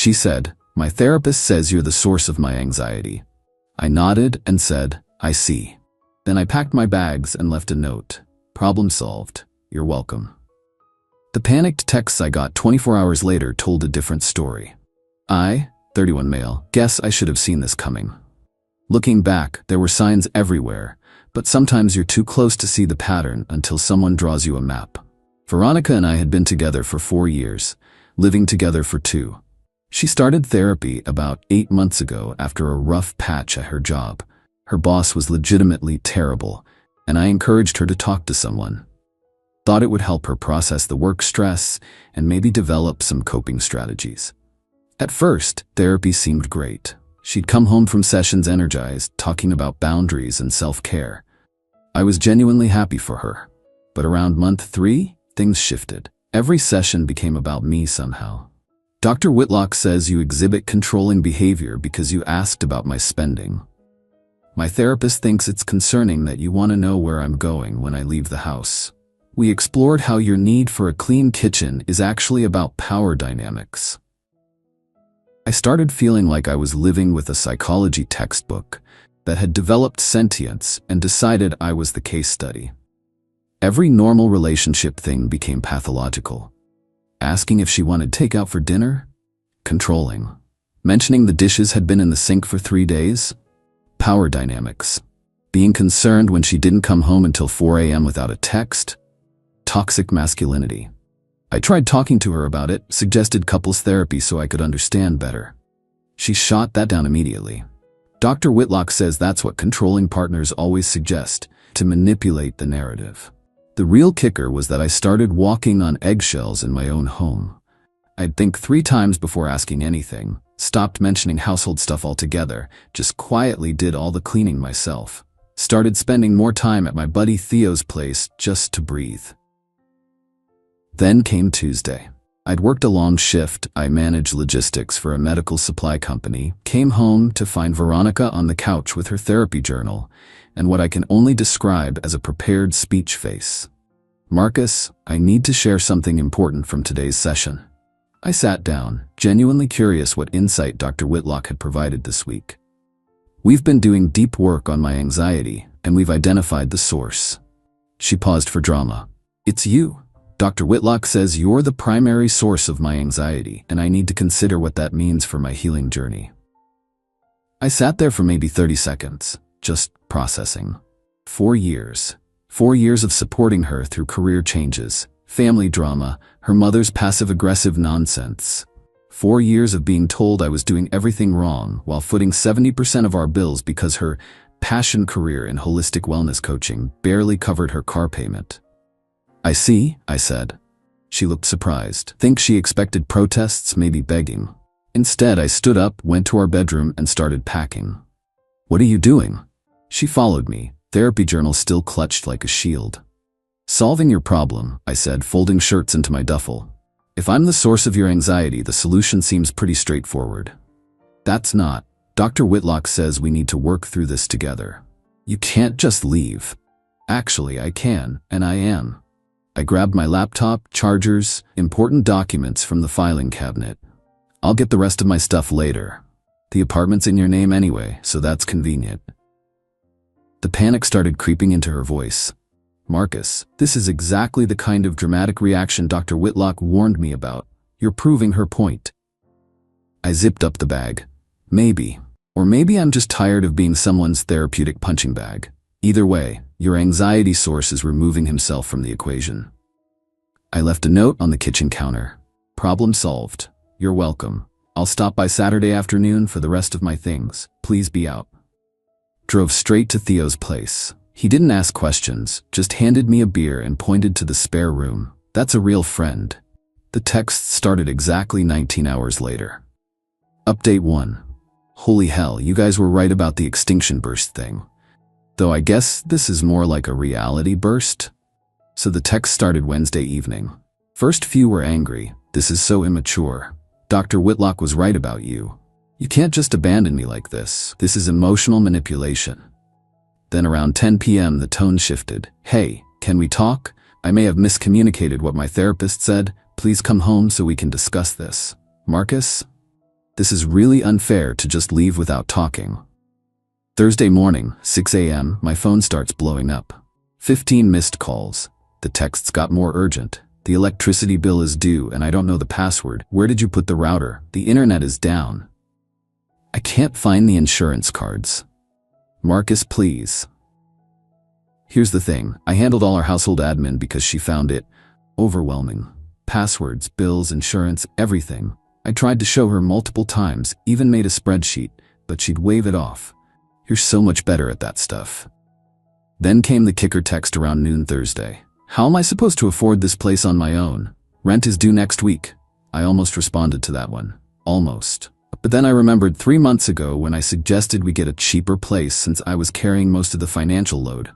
She said, "My therapist says you're the source of my anxiety." I nodded and said, "I see." Then I packed my bags and left a note. "Problem solved. You're welcome." The panicked texts I got 24 hours later told a different story. I, 31 male, guess I should have seen this coming. Looking back, there were signs everywhere, but sometimes you're too close to see the pattern until someone draws you a map. Veronica and I had been together for 4 years, living together for 2. She started therapy about 8 months ago after a rough patch at her job. Her boss was legitimately terrible, and I encouraged her to talk to someone. Thought it would help her process the work stress and maybe develop some coping strategies. At first, therapy seemed great. She'd come home from sessions energized, talking about boundaries and self-care. I was genuinely happy for her. But around month 3, things shifted. Every session became about me somehow. "Dr. Whitlock says you exhibit controlling behavior because you asked about my spending. My therapist thinks it's concerning that you want to know where I'm going when I leave the house. We explored how your need for a clean kitchen is actually about power dynamics." I started feeling like I was living with a psychology textbook that had developed sentience and decided I was the case study. Every normal relationship thing became pathological. Asking if she wanted takeout for dinner? Controlling. Mentioning the dishes had been in the sink for 3 days? Power dynamics. Being concerned when she didn't come home until 4 a.m. without a text? Toxic masculinity. I tried talking to her about it, suggested couples therapy so I could understand better. She shot that down immediately. "Dr. Whitlock says that's what controlling partners always suggest, to manipulate the narrative." The real kicker was that I started walking on eggshells in my own home. I'd think 3 times before asking anything, stopped mentioning household stuff altogether, just quietly did all the cleaning myself. Started spending more time at my buddy Theo's place just to breathe. Then came Tuesday. I'd worked a long shift. I managed logistics for a medical supply company, came home to find Veronica on the couch with her therapy journal and what I can only describe as a prepared speech face. "Marcus, I need to share something important from today's session." I sat down, genuinely curious what insight Dr. Whitlock had provided this week. "We've been doing deep work on my anxiety, and we've identified the source." She paused for drama. "It's you. Dr. Whitlock says you're the primary source of my anxiety, and I need to consider what that means for my healing journey." I sat there for maybe 30 seconds, just processing. 4 years. 4 years of supporting her through career changes, family drama, her mother's passive-aggressive nonsense. 4 years of being told I was doing everything wrong while footing 70% of our bills because her passion career in holistic wellness coaching barely covered her car payment. "I see," I said. She looked surprised. Think she expected protests, maybe begging. Instead, I stood up, went to our bedroom, and started packing. "What are you doing?" She followed me, therapy journal still clutched like a shield. "Solving your problem," I said, folding shirts into my duffel. "If I'm the source of your anxiety, the solution seems pretty straightforward." "That's not. Dr. Whitlock says we need to work through this together. You can't just leave." "Actually, I can, and I am." I grabbed my laptop, chargers, important documents from the filing cabinet. "I'll get the rest of my stuff later. The apartment's in your name anyway, so that's convenient." The panic started creeping into her voice. "Marcus, this is exactly the kind of dramatic reaction Dr. Whitlock warned me about. You're proving her point." I zipped up the bag. "Maybe. Or maybe I'm just tired of being someone's therapeutic punching bag. Either way, your anxiety source is removing himself from the equation." I left a note on the kitchen counter. "Problem solved. You're welcome. I'll stop by Saturday afternoon for the rest of my things. Please be out." Drove straight to Theo's place. He didn't ask questions, just handed me a beer and pointed to the spare room. "That's a real friend." The text started exactly 19 hours later. Update 1. Holy hell, you guys were right about the extinction burst thing. Though I guess this is more like a reality burst. So the text started Wednesday evening. First few were angry. "This is so immature. Dr. Whitlock was right about you. You can't just abandon me like this. This is emotional manipulation." Then around 10 p.m. the tone shifted. "Hey, can we talk? I may have miscommunicated what my therapist said. Please come home so we can discuss this. Marcus?" This is really unfair to just leave without talking. Thursday morning, 6 a.m., my phone starts blowing up. 15 missed calls. The texts got more urgent. The electricity bill is due and I don't know the password. Where did you put the router? The internet is down. I can't find the insurance cards. Marcus, please. Here's the thing. I handled all our household admin because she found it overwhelming. Passwords, bills, insurance, everything. I tried to show her multiple times, even made a spreadsheet, but she'd wave it off. You're so much better at that stuff. Then came the kicker text around noon Thursday. How am I supposed to afford this place on my own? Rent is due next week. I almost responded to that one. Almost. But then I remembered 3 months ago when I suggested we get a cheaper place since I was carrying most of the financial load.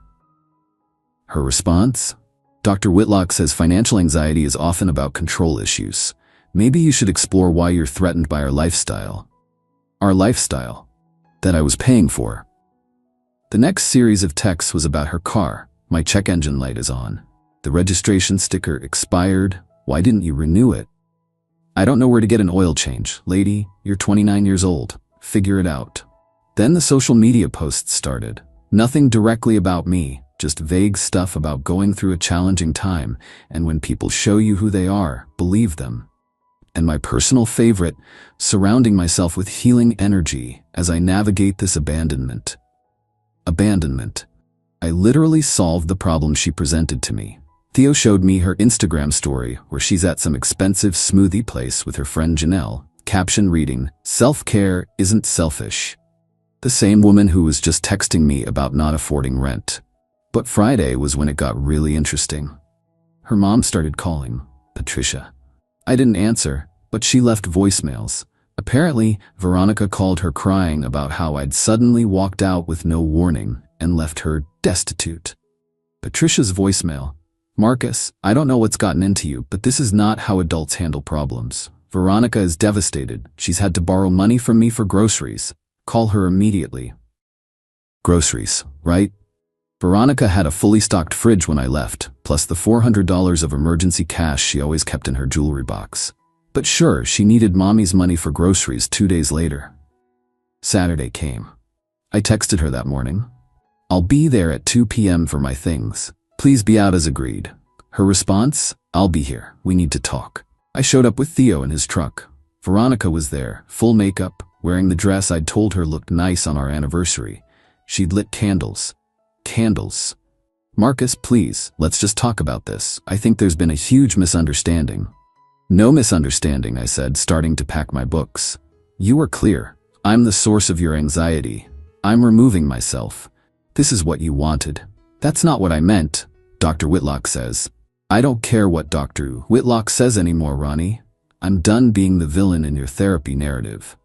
Her response? Dr. Whitlock says financial anxiety is often about control issues. Maybe you should explore why you're threatened by our lifestyle. Our lifestyle. That I was paying for. The next series of texts was about her car. My check engine light is on. The registration sticker expired. Why didn't you renew it? I don't know where to get an oil change. Lady, you're 29 years old. Figure it out. Then the social media posts started. Nothing directly about me, just vague stuff about going through a challenging time, and when people show you who they are, believe them. And my personal favorite, surrounding myself with healing energy as I navigate this abandonment. Abandonment. I literally solved the problem she presented to me. Theo showed me her Instagram story where she's at some expensive smoothie place with her friend Janelle, caption reading, "Self-care isn't selfish." The same woman who was just texting me about not affording rent. But Friday was when it got really interesting. Her mom started calling, Patricia. I didn't answer, but she left voicemails. Apparently, Veronica called her crying about how I'd suddenly walked out with no warning and left her destitute. Patricia's voicemail. Marcus, I don't know what's gotten into you, but this is not how adults handle problems. Veronica is devastated. She's had to borrow money from me for groceries. Call her immediately. Groceries, right? Veronica had a fully stocked fridge when I left, plus the $400 of emergency cash she always kept in her jewelry box. But sure, she needed mommy's money for groceries 2 days later. Saturday came. I texted her that morning. I'll be there at 2 p.m. for my things. Please be out as agreed. Her response? I'll be here. We need to talk. I showed up with Theo in his truck. Veronica was there, full makeup, wearing the dress I'd told her looked nice on our anniversary. She'd lit candles. Candles. Marcus, please, let's just talk about this. I think there's been a huge misunderstanding. No misunderstanding, I said, starting to pack my books. You were clear. I'm the source of your anxiety. I'm removing myself. This is what you wanted. That's not what I meant, Dr. Whitlock says. I don't care what Dr. Whitlock says anymore, Ronnie. I'm done being the villain in your therapy narrative.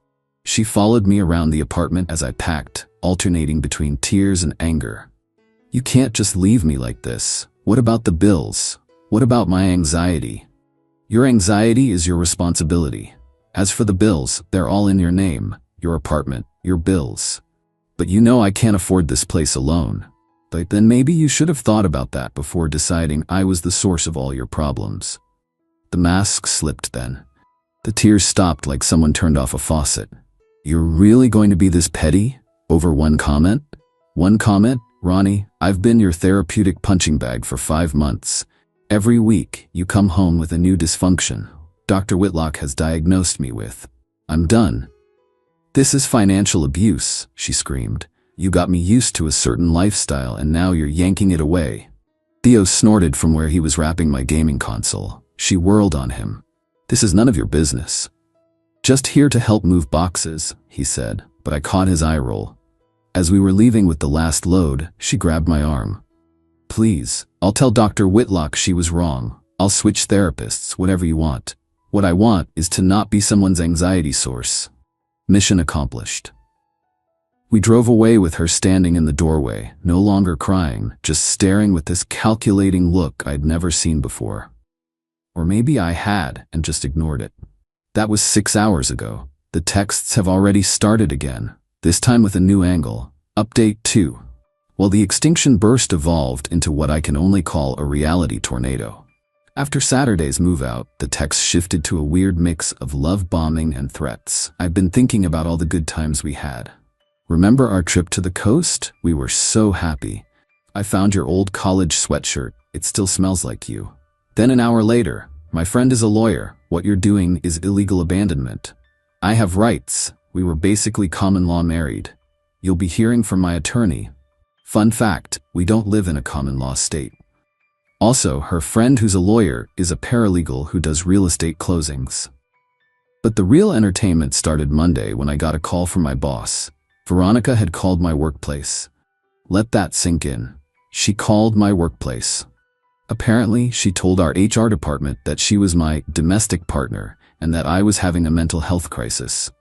She followed me around the apartment as I packed, alternating between tears and anger. You can't just leave me like this. What about the bills? What about my anxiety? Your anxiety is your responsibility. As for the bills, they're all in your name, your apartment, your bills. But you know I can't afford this place alone. But then maybe you should have thought about that before deciding I was the source of all your problems. The mask slipped then. The tears stopped like someone turned off a faucet. You're really going to be this petty? Over one comment? One comment? Ronnie, I've been your therapeutic punching bag for 5 months. Every week, you come home with a new dysfunction Dr. Whitlock has diagnosed me with. I'm done. This is financial abuse, she screamed. You got me used to a certain lifestyle and now you're yanking it away. Theo snorted from where he was wrapping my gaming console. She whirled on him. This is none of your business. Just here to help move boxes, he said, but I caught his eye roll. As we were leaving with the last load, she grabbed my arm. Please, I'll tell Dr. Whitlock she was wrong. I'll switch therapists, whatever you want. What I want is to not be someone's anxiety source. Mission accomplished. We drove away with her standing in the doorway, no longer crying, just staring with this calculating look I'd never seen before. Or maybe I had and just ignored it. That was 6 hours ago. The texts have already started again, this time with a new angle. Update 2. Well, the extinction burst evolved into what I can only call a reality tornado. After Saturday's move out, the text shifted to a weird mix of love bombing and threats. I've been thinking about all the good times we had. Remember our trip to the coast? We were so happy. I found your old college sweatshirt. It still smells like you. Then an hour later, my friend is a lawyer. What you're doing is illegal abandonment. I have rights. We were basically common law married. You'll be hearing from my attorney. Fun fact, we don't live in a common law state. Also, her friend who's a lawyer is a paralegal who does real estate closings. But the real entertainment started Monday when I got a call from my boss. Veronica had called my workplace. Let that sink in. She called my workplace. Apparently, she told our HR department that she was my domestic partner and that I was having a mental health crisis.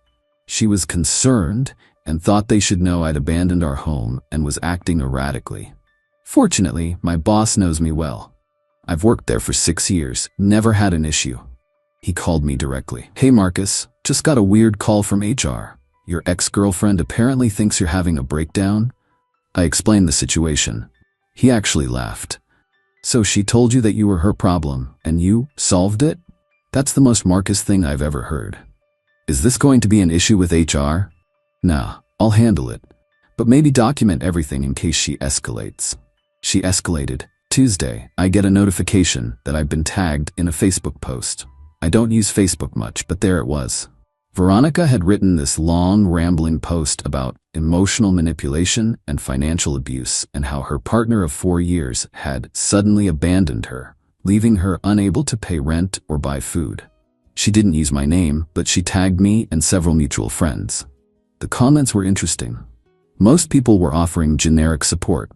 She was concerned and thought they should know I'd abandoned our home and was acting erratically. Fortunately, my boss knows me well. I've worked there for 6 years, never had an issue. He called me directly. Hey Marcus, just got a weird call from HR. Your ex-girlfriend apparently thinks you're having a breakdown. I explained the situation. He actually laughed. So she told you that you were her problem, and you solved it? That's the most Marcus thing I've ever heard. Is this going to be an issue with HR? Nah, I'll handle it. But maybe document everything in case she escalates. She escalated. Tuesday, I get a notification that I've been tagged in a Facebook post. I don't use Facebook much, but there it was. Veronica had written this long, rambling post about emotional manipulation and financial abuse and how her partner of 4 years had suddenly abandoned her, leaving her unable to pay rent or buy food. She didn't use my name, but she tagged me and several mutual friends. The comments were interesting. Most people were offering generic support,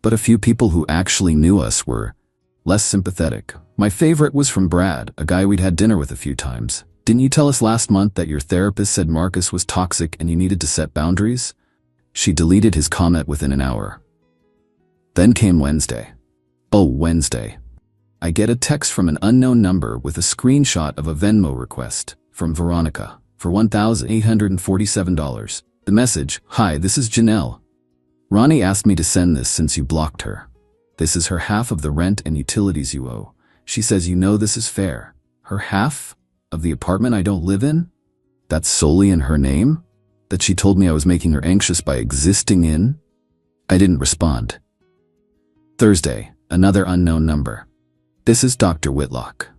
but a few people who actually knew us were less sympathetic. My favorite was from Brad, a guy we'd had dinner with a few times. Didn't you tell us last month that your therapist said Marcus was toxic and you needed to set boundaries? She deleted his comment within an hour. Then came Wednesday. Oh, Wednesday. I get a text from an unknown number with a screenshot of a Venmo request from Veronica for $1,847. The message, "Hi, this is Janelle. Ronnie asked me to send this since you blocked her. This is her half of the rent and utilities you owe. She says you know this is fair. Her half of the apartment I don't live in? That's solely in her name? That she told me I was making her anxious by existing in?" I didn't respond. Thursday, another unknown number. "This is Dr. Whitlock.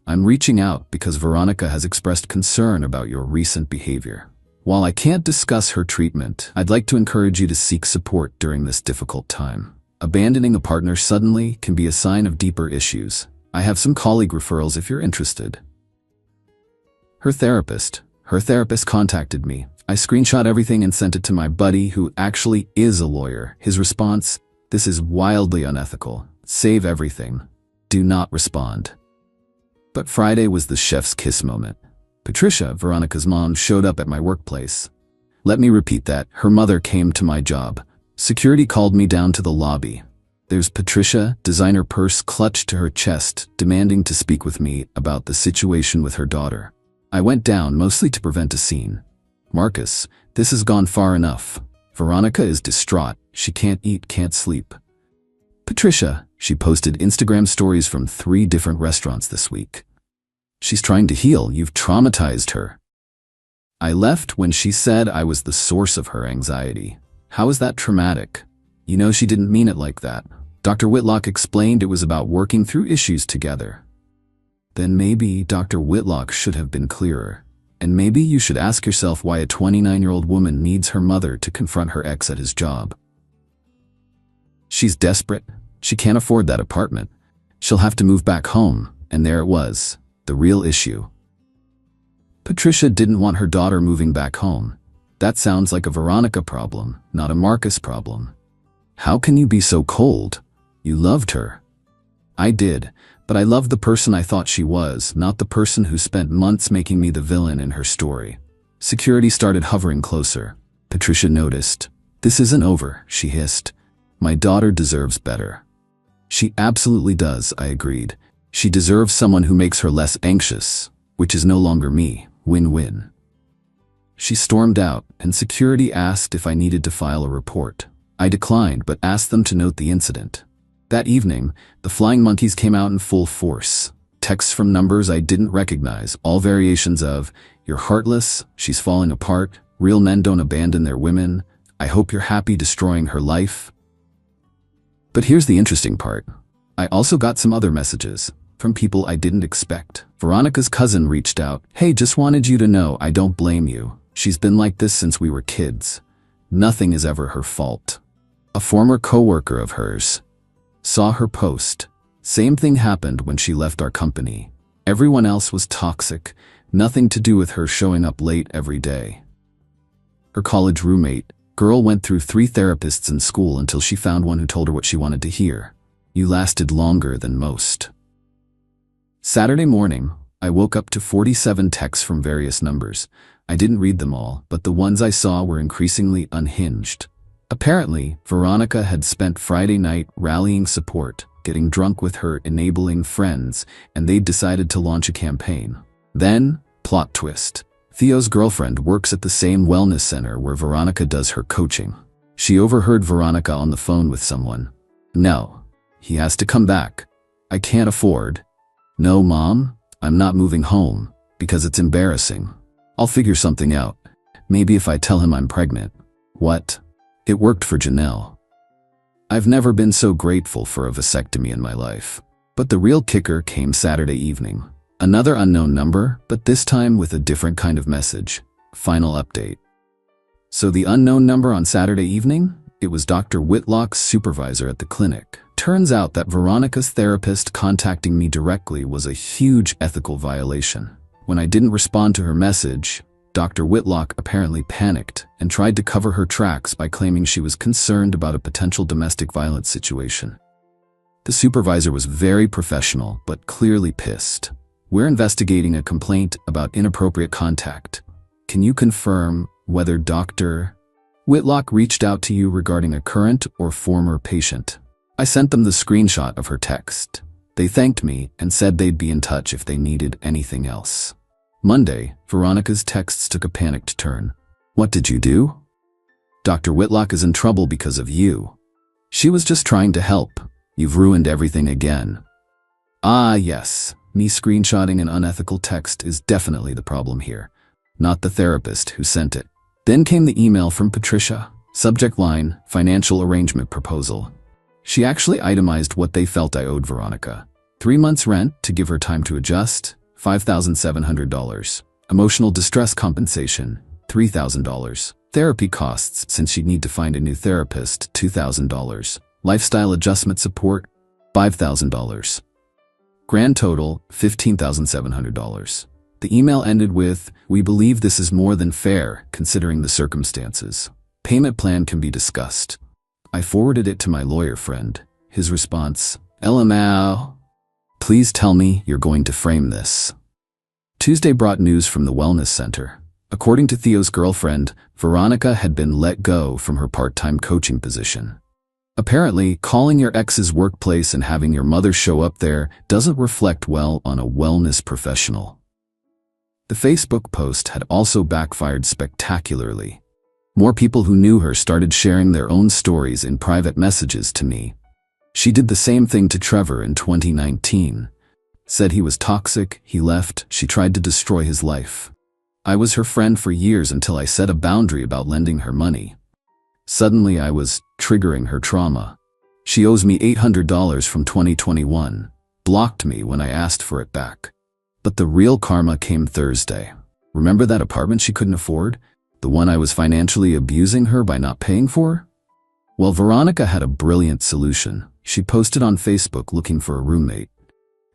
I'm reaching out because Veronica has expressed concern about your recent behavior. While I can't discuss her treatment, I'd like to encourage you to seek support during this difficult time. Abandoning a partner suddenly can be a sign of deeper issues. I have some colleague referrals if you're interested." Her therapist contacted me. I screenshot everything and sent it to my buddy who actually is a lawyer. His response, "This is wildly unethical. Save everything. Do not respond." But Friday was the chef's kiss moment. Patricia, Veronica's mom, showed up at my workplace. Let me repeat that. Her mother came to my job. Security called me down to the lobby. There's Patricia, designer purse clutched to her chest, demanding to speak with me about the situation with her daughter. I went down mostly to prevent a scene. "Marcus, this has gone far enough. Veronica is distraught. She can't eat, can't sleep." "Patricia," she posted Instagram stories from 3 different restaurants this week. "She's trying to heal. You've traumatized her." I left when she said I was the source of her anxiety. How is that traumatic? You know she didn't mean it like that. Dr. Whitlock explained it was about working through issues together. Then maybe Dr. Whitlock should have been clearer. And maybe you should ask yourself why a 29-year-old woman needs her mother to confront her ex at his job. She's desperate. She can't afford that apartment. She'll have to move back home. And there it was, the real issue. Patricia didn't want her daughter moving back home. That sounds like a Veronica problem, not a Marcus problem. How can you be so cold? You loved her. I did, but I loved the person I thought she was, not the person who spent months making me the villain in her story. Security started hovering closer. Patricia noticed. "This isn't over," she hissed. "My daughter deserves better." "She absolutely does," I agreed. "She deserves someone who makes her less anxious, which is no longer me. Win-win." She stormed out, and security asked if I needed to file a report. I declined, but asked them to note the incident. That evening, the flying monkeys came out in full force. Texts from numbers I didn't recognize, all variations of, "You're heartless, she's falling apart, real men don't abandon their women, I hope you're happy destroying her life." But here's the interesting part. I also got some other messages from people I didn't expect. Veronica's cousin reached out, "Hey, just wanted you to know I don't blame you. She's been like this since we were kids. Nothing is ever her fault." A former coworker of hers saw her post. "Same thing happened when she left our company. Everyone else was toxic, nothing to do with her showing up late every day." Her college roommate, girl, went through 3 therapists in school until she found one who told her what she wanted to hear. "You lasted longer than most." Saturday morning, I woke up to 47 texts from various numbers. I didn't read them all, but the ones I saw were increasingly unhinged. Apparently, Veronica had spent Friday night rallying support, getting drunk with her enabling friends, and they'd decided to launch a campaign. Then, plot twist. Theo's girlfriend works at the same wellness center where Veronica does her coaching. She overheard Veronica on the phone with someone. "No. He has to come back. I can't afford." "No, Mom, I'm not moving home, because it's embarrassing. I'll figure something out. Maybe if I tell him I'm pregnant." What? It worked for Janelle. I've never been so grateful for a vasectomy in my life. But the real kicker came Saturday evening. Another unknown number, but this time with a different kind of message. Final update. So the unknown number on Saturday evening? It was Dr. Whitlock's supervisor at the clinic. Turns out that Veronica's therapist contacting me directly was a huge ethical violation. When I didn't respond to her message, Dr. Whitlock apparently panicked and tried to cover her tracks by claiming she was concerned about a potential domestic violence situation. The supervisor was very professional, but clearly pissed. "We're investigating a complaint about inappropriate contact. Can you confirm whether Dr. Whitlock reached out to you regarding a current or former patient?" I sent them the screenshot of her text. They thanked me and said they'd be in touch if they needed anything else. Monday, Veronica's texts took a panicked turn. "What did you do? Dr. Whitlock is in trouble because of you. She was just trying to help. You've ruined everything again." Ah, yes. Me screenshotting an unethical text is definitely the problem here, not the therapist who sent it. Then came the email from Patricia. Subject line, "Financial arrangement proposal." She actually itemized what they felt I owed Veronica. 3 months rent to give her time to adjust, $5,700. Emotional distress compensation, $3,000. Therapy costs, since she'd need to find a new therapist, $2,000. Lifestyle adjustment support, $5,000. Grand total, $15,700. The email ended with, "We believe this is more than fair, considering the circumstances. Payment plan can be discussed." I forwarded it to my lawyer friend. His response, "LMAO. Please tell me you're going to frame this." Tuesday brought news from the wellness center. According to Theo's girlfriend, Veronica had been let go from her part-time coaching position. Apparently, calling your ex's workplace and having your mother show up there doesn't reflect well on a wellness professional. The Facebook post had also backfired spectacularly. More people who knew her started sharing their own stories in private messages to me. She did the same thing to Trevor in 2019. Said he was toxic, he left, she tried to destroy his life. I was her friend for years until I set a boundary about lending her money. Suddenly I was triggering her trauma. She owes me $800 from 2021, blocked me when I asked for it back. But the real karma came Thursday. Remember that apartment she couldn't afford? The one I was financially abusing her by not paying for? Well, Veronica had a brilliant solution. She posted on Facebook looking for a roommate.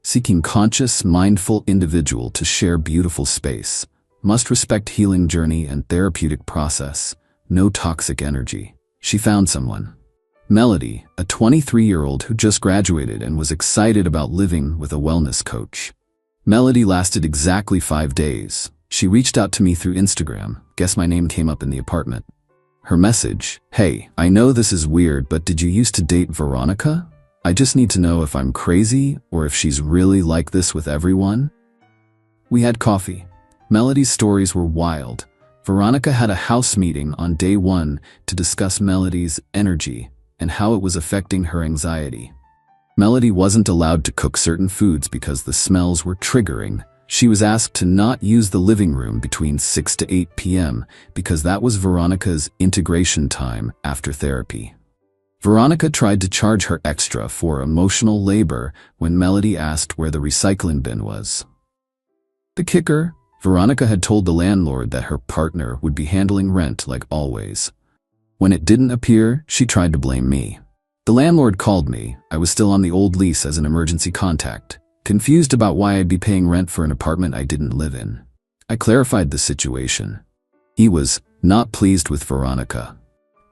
Seeking conscious, mindful individual to share beautiful space. Must respect healing journey and therapeutic process. No toxic energy. She found someone. Melody, a 23-year-old who just graduated and was excited about living with a wellness coach. Melody lasted exactly 5 days. She reached out to me through Instagram. Guess my name came up in the apartment. Her message, "Hey, I know this is weird, but did you used to date Veronica? I just need to know if I'm crazy or if she's really like this with everyone." We had coffee. Melody's stories were wild. Veronica had a house meeting on day 1 to discuss Melody's energy and how it was affecting her anxiety. Melody wasn't allowed to cook certain foods because the smells were triggering. She was asked to not use the living room between 6 to 8 p.m. because that was Veronica's integration time after therapy. Veronica tried to charge her extra for emotional labor when Melody asked where the recycling bin was. The kicker, Veronica had told the landlord that her partner would be handling rent like always. When it didn't appear, she tried to blame me. The landlord called me. I was still on the old lease as an emergency contact, confused about why I'd be paying rent for an apartment I didn't live in. I clarified the situation. He was not pleased with Veronica.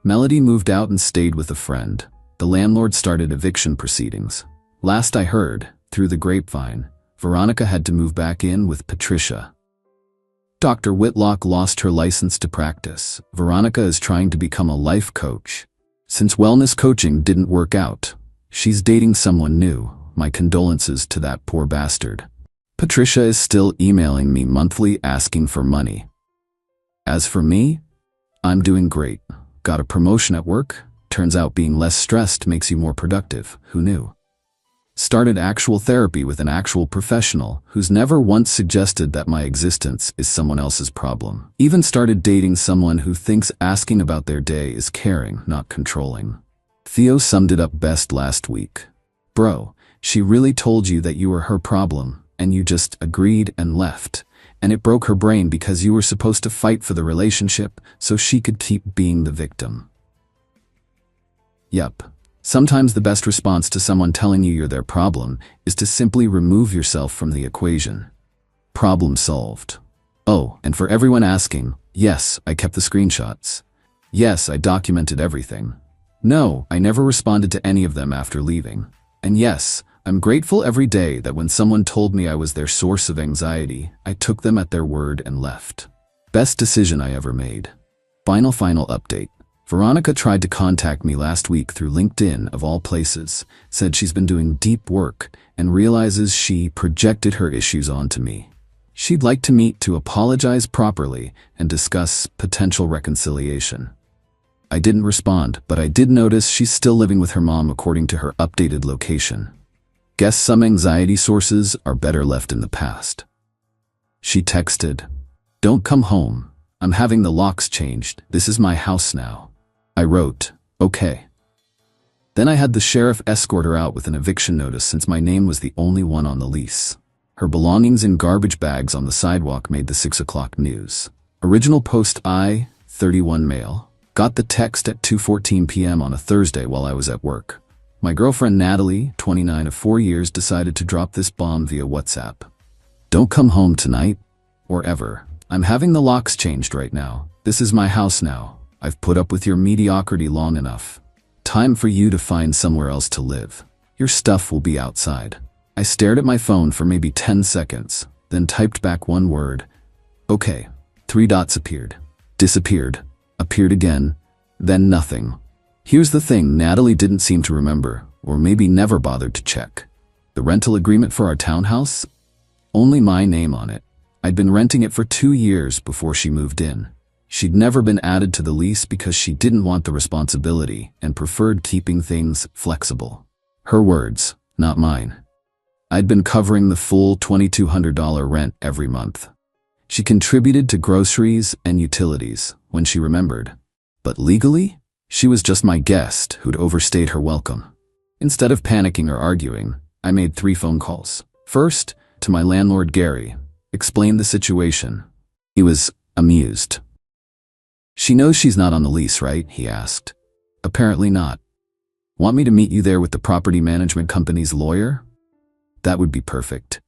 Melody moved out and stayed with a friend. The landlord started eviction proceedings. Last I heard, through the grapevine, Veronica had to move back in with Patricia. Dr. Whitlock lost her license to practice. Veronica is trying to become a life coach. Since wellness coaching didn't work out, she's dating someone new. My condolences to that poor bastard. Patricia is still emailing me monthly asking for money. As for me, I'm doing great. Got a promotion at work. Turns out being less stressed makes you more productive. Who knew? Started actual therapy with an actual professional who's never once suggested that my existence is someone else's problem. Even started dating someone who thinks asking about their day is caring, not controlling. Theo summed it up best last week. Bro, she really told you that you were her problem, and you just agreed and left. And it broke her brain because you were supposed to fight for the relationship so she could keep being the victim. Yup. Sometimes the best response to someone telling you you're their problem is to simply remove yourself from the equation. Problem solved. Oh, and for everyone asking, yes, I kept the screenshots. Yes, I documented everything. No, I never responded to any of them after leaving. And yes, I'm grateful every day that when someone told me I was their source of anxiety, I took them at their word and left. Best decision I ever made. Final update. Veronica tried to contact me last week through LinkedIn of all places, said she's been doing deep work and realizes she projected her issues onto me. She'd like to meet to apologize properly and discuss potential reconciliation. I didn't respond, but I did notice she's still living with her mom according to her updated location. Guess some anxiety sources are better left in the past. She texted, "Don't come home. I'm having the locks changed. This is my house now." I wrote, "Okay." Then I had the sheriff escort her out with an eviction notice since my name was the only one on the lease. Her belongings in garbage bags on the sidewalk made the 6 o'clock news. Original post I, 31 male. Got the text at 2:14 p.m. on a Thursday while I was at work. My girlfriend Natalie, 29 of 4 years, decided to drop this bomb via WhatsApp. "Don't come home tonight, or ever. I'm having the locks changed right now. This is my house now. I've put up with your mediocrity long enough. Time for you to find somewhere else to live. Your stuff will be outside." I stared at my phone for maybe 10 seconds, then typed back one word. "Okay." 3 dots appeared. Disappeared. Appeared again. Then nothing. Here's the thing Natalie didn't seem to remember, or maybe never bothered to check. The rental agreement for our townhouse? Only my name on it. I'd been renting it for 2 years before she moved in. She'd never been added to the lease because she didn't want the responsibility and preferred keeping things flexible. Her words, not mine. I'd been covering the full $2,200 rent every month. She contributed to groceries and utilities when she remembered. But legally, she was just my guest who'd overstayed her welcome. Instead of panicking or arguing, I made 3 phone calls. First, to my landlord Gary, explained the situation. He was amused. "She knows she's not on the lease, right?" he asked. "Apparently not. Want me to meet you there with the property management company's lawyer?" That would be perfect.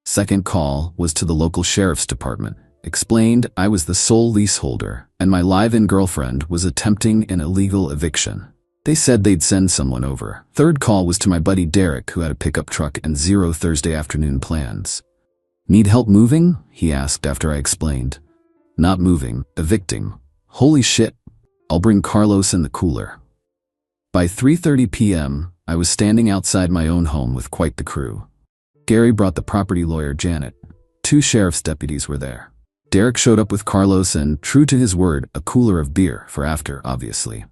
Second call was to the local sheriff's department. Explained I was the sole leaseholder and my live-in girlfriend was attempting an illegal eviction. They said they'd send someone over. Third call was to my buddy Derek, who had a pickup truck and 0 Thursday afternoon plans. "Need help moving?" he asked after I explained. "Not moving, evicting." "Holy shit, I'll bring Carlos in the cooler." By 3:30 p.m., I was standing outside my own home with quite the crew. Gary brought the property lawyer Janet. 2 sheriff's deputies were there. Derek showed up with Carlos and, true to his word, a cooler of beer for after, obviously.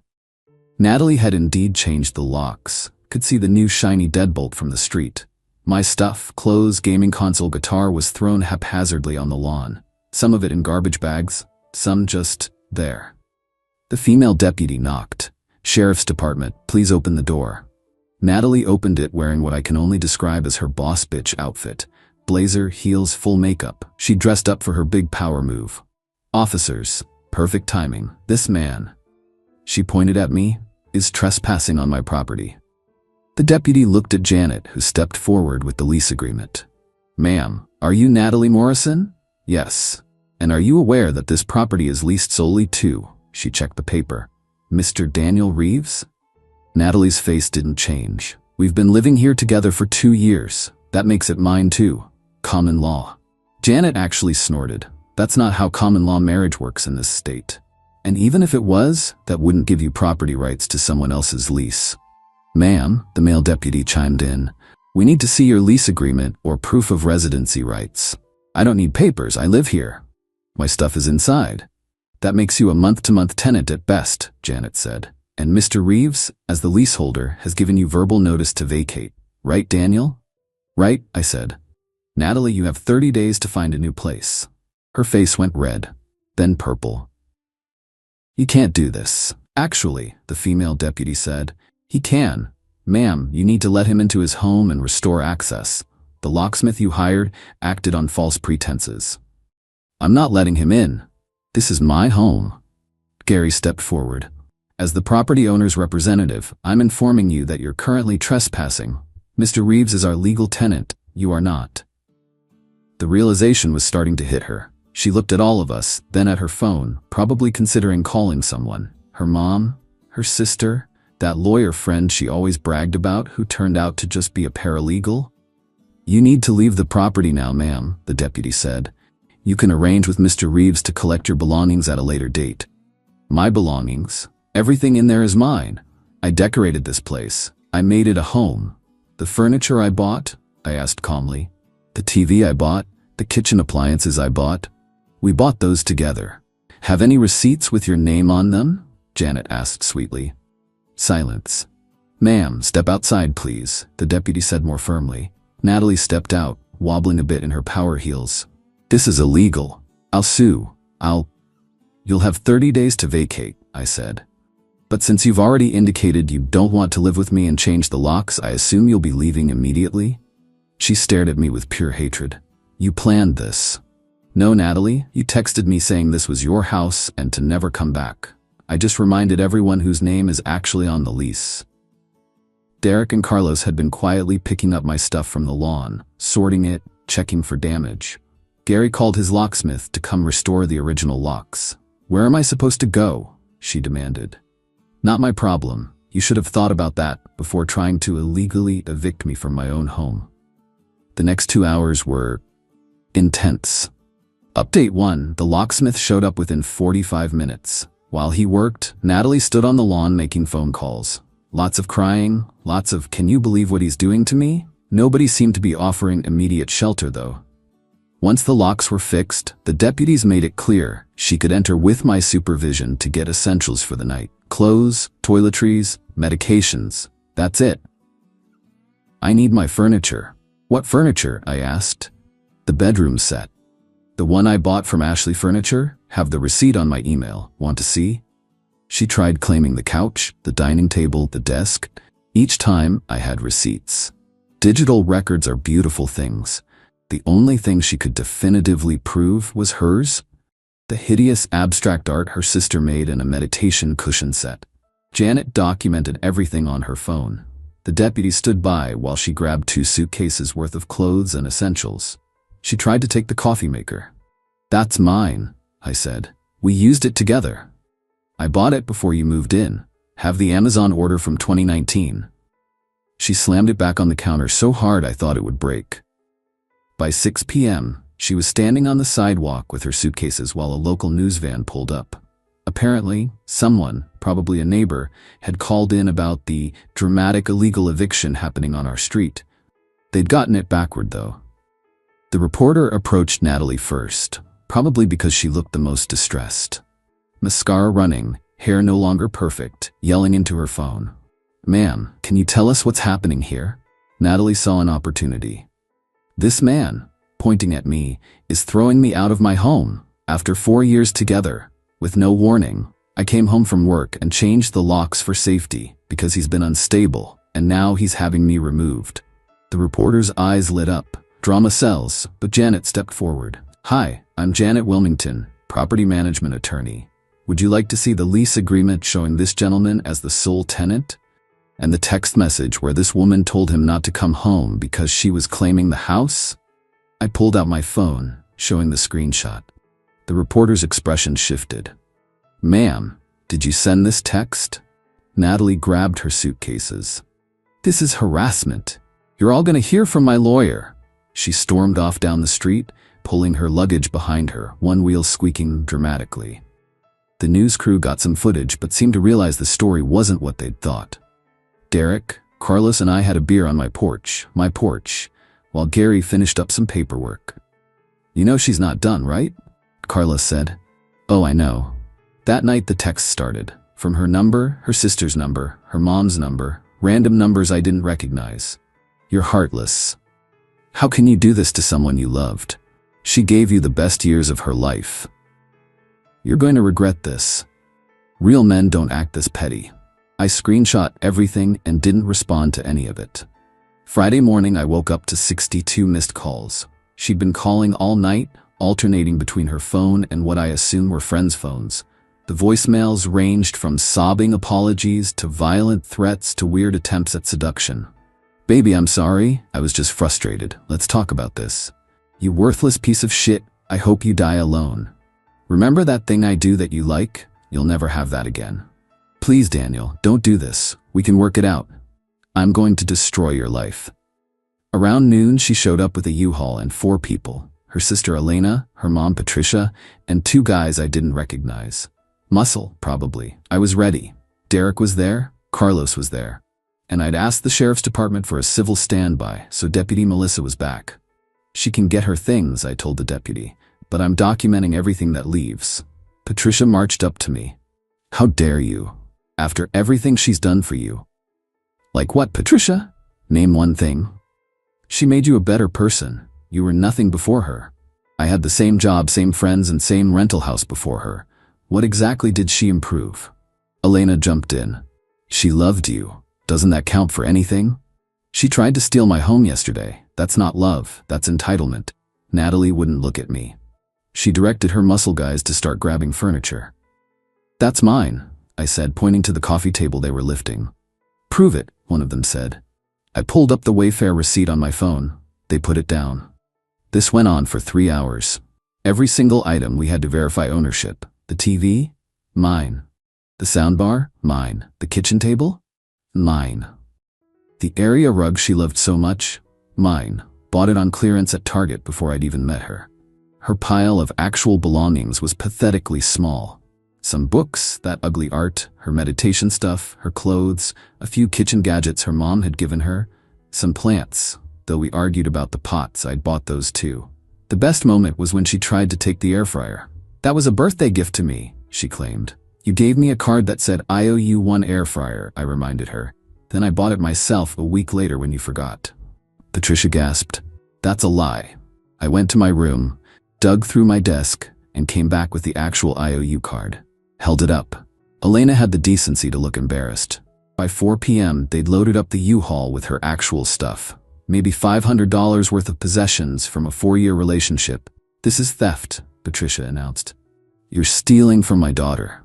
Natalie had indeed changed the locks. could see the new shiny deadbolt from the street. My stuff, clothes, gaming console, guitar was thrown haphazardly on the lawn. Some of it in garbage bags, some just there. The female deputy knocked. "Sheriff's Department, please open the door." Natalie opened it wearing what I can only describe as her boss bitch outfit. Blazer, heels, full makeup. She dressed up for her big power move. "Officers, perfect timing. This man," she pointed at me, "is trespassing on my property." The deputy looked at Janet, who stepped forward with the lease agreement. "Ma'am, are you Natalie Morrison?" "Yes." "And are you aware that this property is leased solely to," she checked the paper, "Mr. Daniel Reeves?" Natalie's face didn't change. "We've been living here together for 2 years. That makes it mine too. Common law." Janet actually snorted. "That's not how common law marriage works in this state. And even if it was, that wouldn't give you property rights to someone else's lease." "Ma'am," the male deputy chimed in, "we need to see your lease agreement or proof of residency rights." "I don't need papers, I live here. My stuff is inside." "That makes you a month-to-month tenant at best," Janet said. "And Mr. Reeves, as the leaseholder, has given you verbal notice to vacate. Right, Daniel?" "Right," I said. "Natalie, you have 30 days to find a new place." Her face went red, then purple. "You can't do this." "Actually," the female deputy said, "he can. Ma'am, you need to let him into his home and restore access. The locksmith you hired acted on false pretenses." "I'm not letting him in. This is my home." Gary stepped forward. "As the property owner's representative, I'm informing you that you're currently trespassing. Mr. Reeves is our legal tenant. You are not." The realization was starting to hit her. She looked at all of us, then at her phone, probably considering calling someone. Her mom? Her sister? That lawyer friend she always bragged about who turned out to just be a paralegal? "You need to leave the property now, ma'am," the deputy said. "You can arrange with Mr. Reeves to collect your belongings at a later date." "My belongings? Everything in there is mine. I decorated this place. I made it a home." "The furniture I bought?" I asked calmly. "The TV I bought? The kitchen appliances I bought? We bought those together." "Have any receipts with your name on them?" Janet asked sweetly. Silence. "Ma'am, step outside, please," the deputy said more firmly. Natalie stepped out, wobbling a bit in her power heels. "This is illegal. I'll sue. You'll have 30 days to vacate," I said. "But since you've already indicated you don't want to live with me and change the locks, I assume you'll be leaving immediately?" She stared at me with pure hatred. "You planned this." "No, Natalie, you texted me saying this was your house and to never come back. I just reminded everyone whose name is actually on the lease." Derek and Carlos had been quietly picking up my stuff from the lawn, sorting it, checking for damage. Gary called his locksmith to come restore the original locks. "Where am I supposed to go?" she demanded. "Not my problem. You should have thought about that before trying to illegally evict me from my own home." The next 2 hours were intense. Update 1, the locksmith showed up within 45 minutes. While he worked, Natalie stood on the lawn making phone calls. Lots of crying, lots of "can you believe what he's doing to me?" Nobody seemed to be offering immediate shelter though. Once the locks were fixed, the deputies made it clear she could enter with my supervision to get essentials for the night. Clothes, toiletries, medications. That's it. "I need my furniture." "What furniture?" I asked. "The bedroom set. The one I bought from Ashley Furniture. Have the receipt on my email. Want to see?" She tried claiming the couch, the dining table, the desk. Each time I had receipts. Digital records are beautiful things. The only thing she could definitively prove was hers. The hideous abstract art her sister made in a meditation cushion set. Janet documented everything on her phone. The deputy stood by while she grabbed 2 suitcases worth of clothes and essentials. She tried to take the coffee maker. "That's mine," I said. "We used it together. I bought it before you moved in. Have the Amazon order from 2019. She slammed it back on the counter so hard I thought it would break. By 6 p.m., she was standing on the sidewalk with her suitcases while a local news van pulled up. Apparently, someone, probably a neighbor, had called in about the dramatic illegal eviction happening on our street. They'd gotten it backward, though. The reporter approached Natalie first, probably because she looked the most distressed. Mascara running, hair no longer perfect, yelling into her phone. Ma'am, can you tell us what's happening here? Natalie saw an opportunity. This man, pointing at me, is throwing me out of my home. After 4 years together, with no warning, I came home from work and changed the locks for safety because he's been unstable, and now he's having me removed. The reporter's eyes lit up. Drama sells, but Janet stepped forward. Hi, I'm Janet Wilmington, property management attorney. Would you like to see the lease agreement showing this gentleman as the sole tenant? And the text message where this woman told him not to come home because she was claiming the house? I pulled out my phone, showing the screenshot. The reporter's expression shifted. Ma'am, did you send this text? Natalie grabbed her suitcases. This is harassment. You're all going to hear from my lawyer. She stormed off down the street, pulling her luggage behind her, one wheel squeaking dramatically. The news crew got some footage but seemed to realize the story wasn't what they'd thought. Derek, Carlos and I had a beer on my porch, while Gary finished up some paperwork. You know she's not done, right? Carlos said. Oh, I know. That night the text started. From her number, her sister's number, her mom's number, random numbers I didn't recognize. You're heartless. How can you do this to someone you loved? She gave you the best years of her life. You're going to regret this. Real men don't act this petty. I screenshot everything and didn't respond to any of it. Friday morning I woke up to 62 missed calls. She'd been calling all night, alternating between her phone and what I assume were friends' phones. The voicemails ranged from sobbing apologies to violent threats to weird attempts at seduction. Baby, I'm sorry. I was just frustrated. Let's talk about this. You worthless piece of shit. I hope you die alone. Remember that thing I do that you like? You'll never have that again. Please, Daniel, don't do this. We can work it out. I'm going to destroy your life. Around noon, she showed up with a U-Haul and 4 people. Her sister Elena, her mom Patricia, and 2 guys I didn't recognize. Muscle, probably. I was ready. Derek was there, Carlos was there. And I'd asked the sheriff's department for a civil standby, so Deputy Melissa was back. She can get her things, I told the deputy, but I'm documenting everything that leaves. Patricia marched up to me. How dare you? After everything she's done for you. Like what, Patricia? Name one thing. She made you a better person. You were nothing before her. I had the same job, same friends, and same rental house before her. What exactly did she improve? Elena jumped in. She loved you. Doesn't that count for anything? She tried to steal my home yesterday. That's not love, that's entitlement. Natalie wouldn't look at me. She directed her muscle guys to start grabbing furniture. That's mine, I said, pointing to the coffee table they were lifting. Prove it, one of them said. I pulled up the Wayfair receipt on my phone. They put it down. This went on for 3 hours. Every single item we had to verify ownership. The TV? Mine. The soundbar? Mine. The kitchen table? Mine. The area rug she loved so much? Mine. Bought it on clearance at Target before I'd even met her. Her pile of actual belongings was pathetically small. Some books, that ugly art, her meditation stuff, her clothes, a few kitchen gadgets her mom had given her, some plants, though we argued about the pots, I'd bought those too. The best moment was when she tried to take the air fryer. That was a birthday gift to me, she claimed. You gave me a card that said, I owe you 1 air fryer, I reminded her. Then I bought it myself a week later when you forgot. Patricia gasped. That's a lie. I went to my room, dug through my desk, and came back with the actual IOU card. Held it up. Elena had the decency to look embarrassed. By 4 p.m., they'd loaded up the U-Haul with her actual stuff. Maybe $500 worth of possessions from a 4-year relationship. This is theft, Patricia announced. You're stealing from my daughter.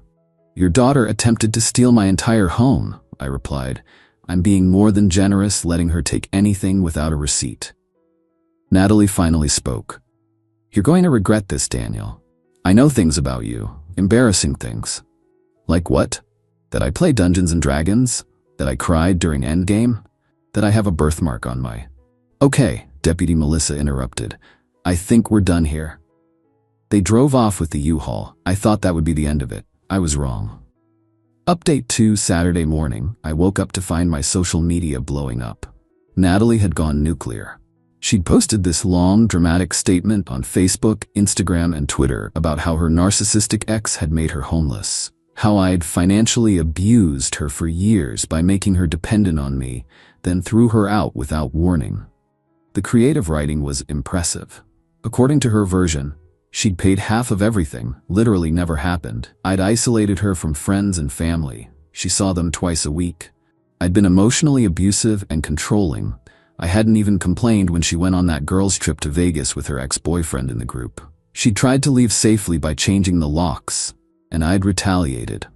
Your daughter attempted to steal my entire home, I replied. I'm being more than generous, letting her take anything without a receipt. Natalie finally spoke. You're going to regret this, Daniel. I know things about you, embarrassing things. Like what? That I play Dungeons and Dragons? That I cried during Endgame? That I have a birthmark on my... Okay, Deputy Melissa interrupted. I think we're done here. They drove off with the U-Haul. I thought that would be the end of it. I was wrong. Update 2 Saturday morning, I woke up to find my social media blowing up. Natalie had gone nuclear. She'd posted this long, dramatic statement on Facebook, Instagram, and Twitter about how her narcissistic ex had made her homeless. How I'd financially abused her for years by making her dependent on me, then threw her out without warning. The creative writing was impressive. According to her version, she'd paid half of everything, literally never happened. I'd isolated her from friends and family. She saw them twice a week. I'd been emotionally abusive and controlling. I hadn't even complained when she went on that girls' trip to Vegas with her ex-boyfriend in the group. She tried to leave safely by changing the locks, and I'd retaliated.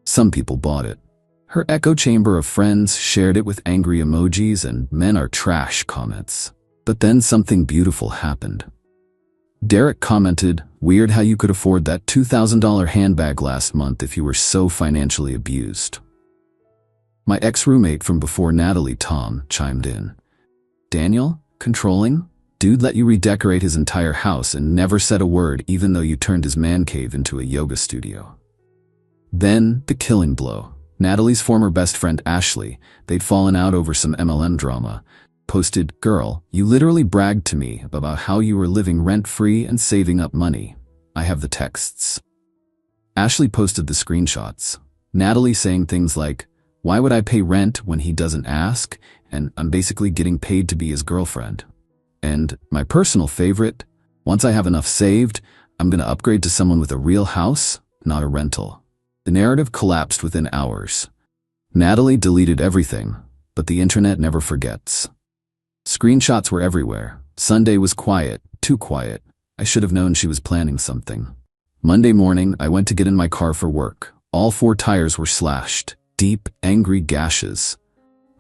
Some people bought it. Her echo chamber of friends shared it with angry emojis and "men are trash" comments. But then something beautiful happened. Derek commented, "Weird how you could afford that $2,000 handbag last month if you were so financially abused." My ex-roommate from before Natalie, Tom, chimed in. "Daniel, controlling? Dude let you redecorate his entire house and never said a word even though you turned his man cave into a yoga studio." Then, the killing blow. Natalie's former best friend Ashley, they'd fallen out over some MLM drama, posted, "Girl, you literally bragged to me about how you were living rent-free and saving up money. I have the texts." Ashley posted the screenshots. Natalie saying things like, "Why would I pay rent when he doesn't ask? And I'm basically getting paid to be his girlfriend." And my personal favorite, "Once I have enough saved, I'm gonna upgrade to someone with a real house, not a rental." The narrative collapsed within hours. Natalie deleted everything, but the internet never forgets. Screenshots were everywhere. Sunday was quiet, too quiet. I should have known she was planning something. Monday morning, I went to get in my car for work. All 4 tires were slashed, deep, angry gashes.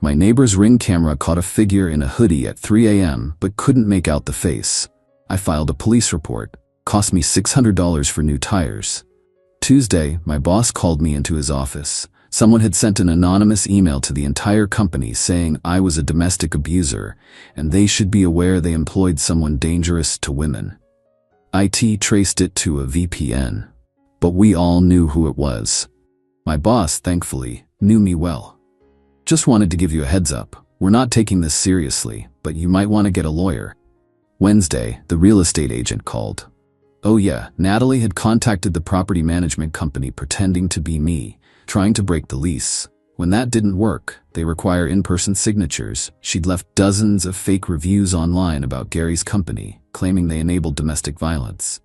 My neighbor's Ring camera caught a figure in a hoodie at 3 a.m. but couldn't make out the face. I filed a police report. Cost me $600 for new tires. Tuesday, my boss called me into his office. Someone had sent an anonymous email to the entire company saying I was a domestic abuser, and they should be aware they employed someone dangerous to women. IT traced it to a VPN, but we all knew who it was. My boss, thankfully, knew me well. "Just wanted to give you a heads up. We're not taking this seriously, but you might want to get a lawyer." Wednesday, the real estate agent called. Oh yeah, Natalie had contacted the property management company pretending to be me, trying to break the lease. When that didn't work, they require in-person signatures. She'd left dozens of fake reviews online about Gary's company, claiming they enabled domestic violence.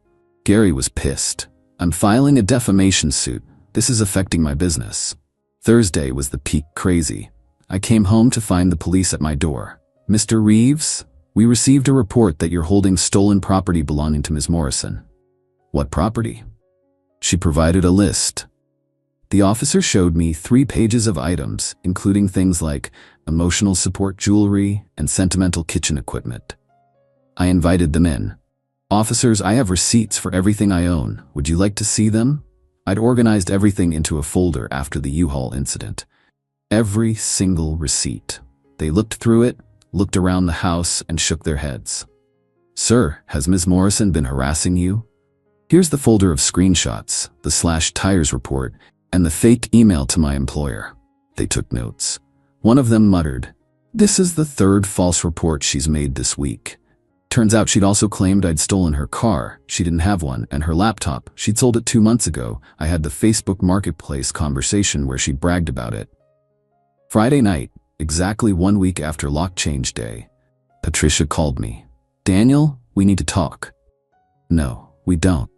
Gary was pissed. "I'm filing a defamation suit. This is affecting my business." Thursday was the peak crazy. I came home to find the police at my door. "Mr. Reeves, we received a report that you're holding stolen property belonging to Ms. Morrison." "What property?" She provided a list. The officer showed me 3 pages of items, including things like emotional support jewelry and sentimental kitchen equipment. I invited them in. "Officers, I have receipts for everything I own. Would you like to see them?" I'd organized everything into a folder after the U-Haul incident. Every single receipt. They looked through it, looked around the house, and shook their heads. "Sir, has Ms. Morrison been harassing you?" Here's the folder of screenshots, the /tires report, and the fake email to my employer. They took notes. One of them muttered, "This is the 3rd false report she's made this week." Turns out she'd also claimed I'd stolen her car. She didn't have one, and her laptop. She'd sold it 2 months ago. I had the Facebook Marketplace conversation where she bragged about it. Friday night, exactly 1 week after lock change day, Patricia called me. "Daniel, we need to talk." "No, we don't.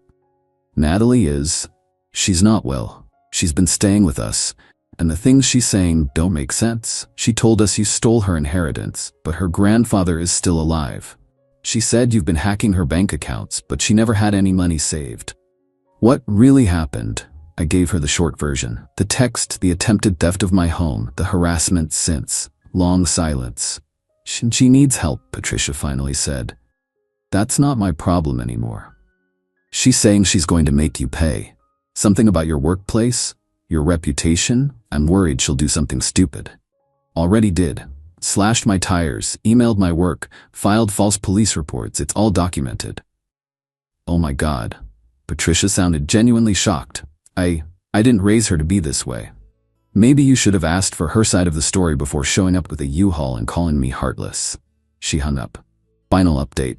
Natalie is. She's not well. She's been staying with us, and the things she's saying don't make sense. She told us you stole her inheritance, but her grandfather is still alive. She said you've been hacking her bank accounts, but she never had any money saved." What really happened? I gave her the short version. The text, the attempted theft of my home, the harassment since. Long silence. "She needs help," Patricia finally said. "That's not my problem anymore. She's saying she's going to make you pay. Something about your workplace, your reputation. I'm worried she'll do something stupid." Already did. Slashed my tires, emailed my work, filed false police reports. It's all documented. "Oh my God." Patricia sounded genuinely shocked. I didn't raise her to be this way. Maybe you should have asked for her side of the story before showing up with a U-Haul and calling me heartless." She hung up. Final update.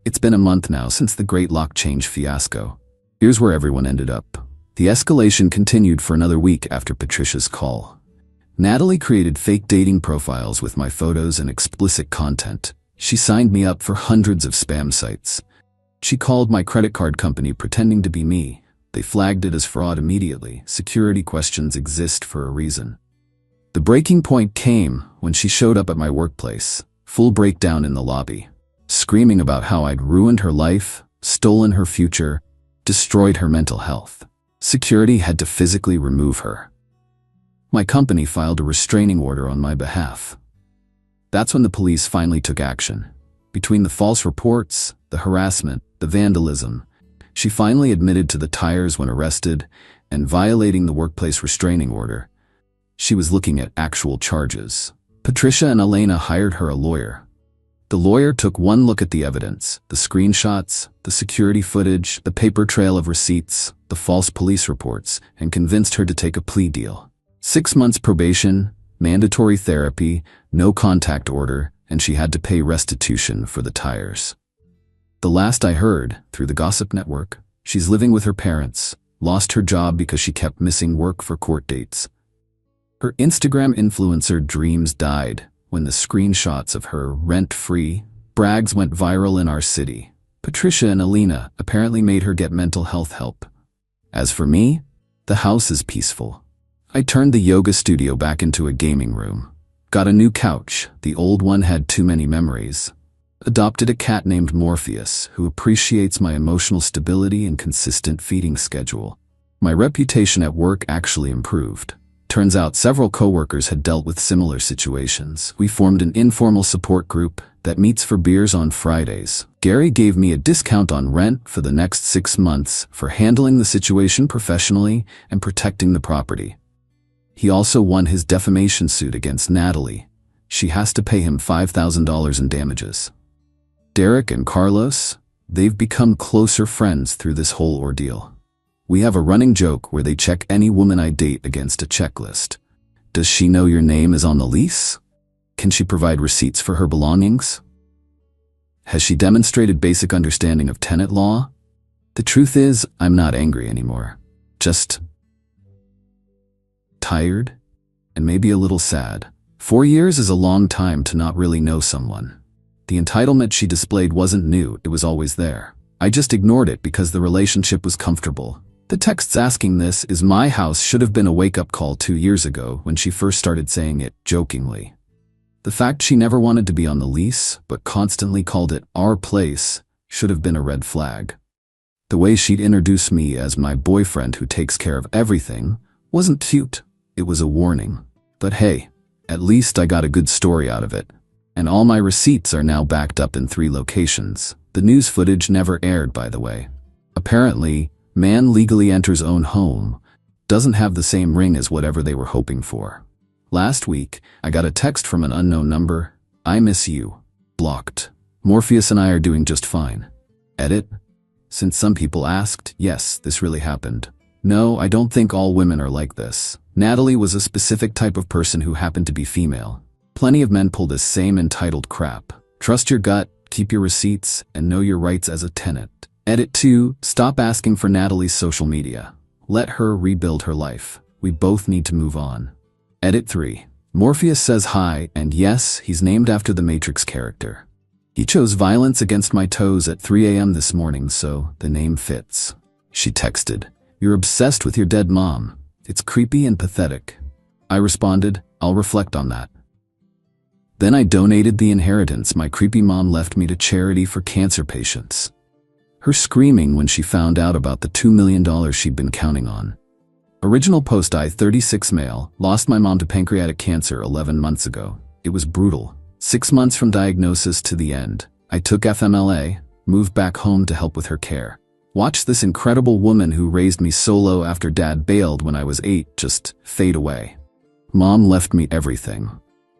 It's been a month now since the Great Lock Change fiasco. Here's where everyone ended up. The escalation continued for another week after Patricia's call. Natalie created fake dating profiles with my photos and explicit content. She signed me up for hundreds of spam sites. She called my credit card company pretending to be me. They flagged it as fraud immediately. Security questions exist for a reason. The breaking point came when she showed up at my workplace, full breakdown in the lobby, screaming about how I'd ruined her life, stolen her future, destroyed her mental health. Security had to physically remove her. My company filed a restraining order on my behalf. That's when the police finally took action. Between the false reports, the harassment, the vandalism, she finally admitted to the tires when arrested and violating the workplace restraining order. She was looking at actual charges. Patricia and Elena hired her a lawyer. The lawyer took one look at the evidence, the screenshots, the security footage, the paper trail of receipts, the false police reports, and convinced her to take a plea deal. 6 months probation, mandatory therapy, no contact order, and she had to pay restitution for the tires. The last I heard, through the gossip network, she's living with her parents, lost her job because she kept missing work for court dates. Her Instagram influencer dreams died when the screenshots of her rent-free brags went viral in our city. Patricia and Elena apparently made her get mental health help. As for me, the house is peaceful. I turned the yoga studio back into a gaming room. Got a new couch, the old one had too many memories. Adopted a cat named Morpheus, who appreciates my emotional stability and consistent feeding schedule. My reputation at work actually improved. Turns out several coworkers had dealt with similar situations. We formed an informal support group that meets for beers on Fridays. Gary gave me a discount on rent for the next 6 months for handling the situation professionally and protecting the property. He also won his defamation suit against Natalie. She has to pay him $5,000 in damages. Derek and Carlos, they've become closer friends through this whole ordeal. We have a running joke where they check any woman I date against a checklist. Does she know your name is on the lease? Can she provide receipts for her belongings? Has she demonstrated basic understanding of tenant law? The truth is, I'm not angry anymore. Just tired, and maybe a little sad. 4 years is a long time to not really know someone. The entitlement she displayed wasn't new, it was always there. I just ignored it because the relationship was comfortable. The texts asking this is my house should have been a wake-up call 2 years ago when she first started saying it, jokingly. The fact she never wanted to be on the lease, but constantly called it our place, should have been a red flag. The way she'd introduce me as my boyfriend who takes care of everything wasn't cute. It was a warning. But hey, at least I got a good story out of it. And all my receipts are now backed up in 3 locations. The news footage never aired, by the way. Apparently, man legally enters own home doesn't have the same ring as whatever they were hoping for. Last week, I got a text from an unknown number. I miss you. Blocked. Morpheus and I are doing just fine. Edit. Since some people asked, yes, this really happened. No, I don't think all women are like this. Natalie was a specific type of person who happened to be female. Plenty of men pull this same entitled crap. Trust your gut, keep your receipts, and know your rights as a tenant. Edit 2. Stop asking for Natalie's social media. Let her rebuild her life. We both need to move on. Edit 3. Morpheus says hi, and yes, he's named after the Matrix character. He chose violence against my toes at 3 a.m. this morning, so the name fits. She texted, "You're obsessed with your dead mom. It's creepy and pathetic." I responded, "I'll reflect on that." Then I donated the inheritance my creepy mom left me to charity for cancer patients. Her screaming when she found out about the $2 million she'd been counting on. Original post: I, 36 male, lost my mom to pancreatic cancer 11 months ago. It was brutal. 6 months from diagnosis to the end. I took FMLA, moved back home to help with her care. Watched this incredible woman who raised me solo after dad bailed when I was 8 just fade away. Mom left me everything.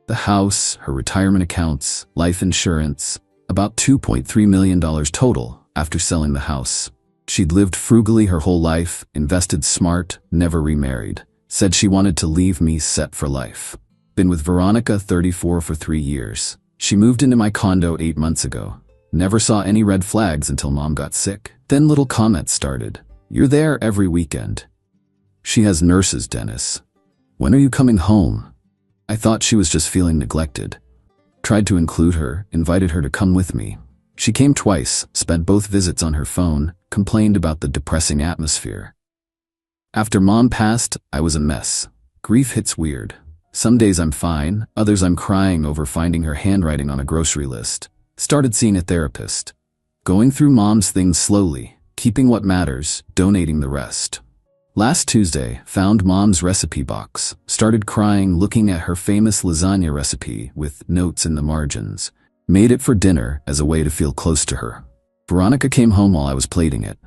The house, her retirement accounts, life insurance, about $2.3 million total after selling the house. She'd lived frugally her whole life, invested smart, never remarried. Said she wanted to leave me set for life. Been with Veronica, 34, for 3 years. She moved into my condo 8 months ago. Never saw any red flags until mom got sick. Then little comments started. "You're there every weekend. She has nurses, Dennis. When are you coming home? I thought she was just feeling neglected. Tried to include her, invited her to come with me. She came twice, spent both visits on her phone, complained about the depressing atmosphere. After Mom passed, I was a mess. Grief hits weird. Some days I'm fine, others I'm crying over finding her handwriting on a grocery list. Started seeing a therapist. Going through Mom's things slowly, keeping what matters, donating the rest. Last Tuesday, found Mom's recipe box. Started crying looking at her famous lasagna recipe with notes in the margins. Made it for dinner as a way to feel close to her. Veronica came home while I was plating it.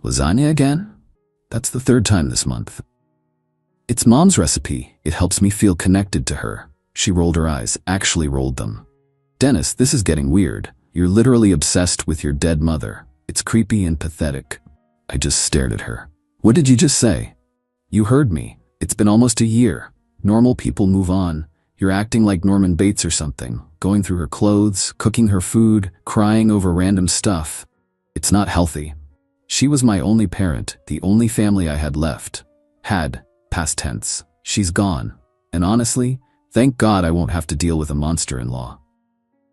Lasagna again? That's the third time this month. It's Mom's recipe. It helps me feel connected to her. She rolled her eyes, actually rolled them. Dennis, this is getting weird. You're literally obsessed with your dead mother. It's creepy and pathetic. I just stared at her. What did you just say? You heard me. It's been almost a year. Normal people move on. You're acting like Norman Bates or something, going through her clothes, cooking her food, crying over random stuff. It's not healthy. She was my only parent, the only family I had left. Had, past tense. She's gone. And honestly, thank God I won't have to deal with a monster-in-law.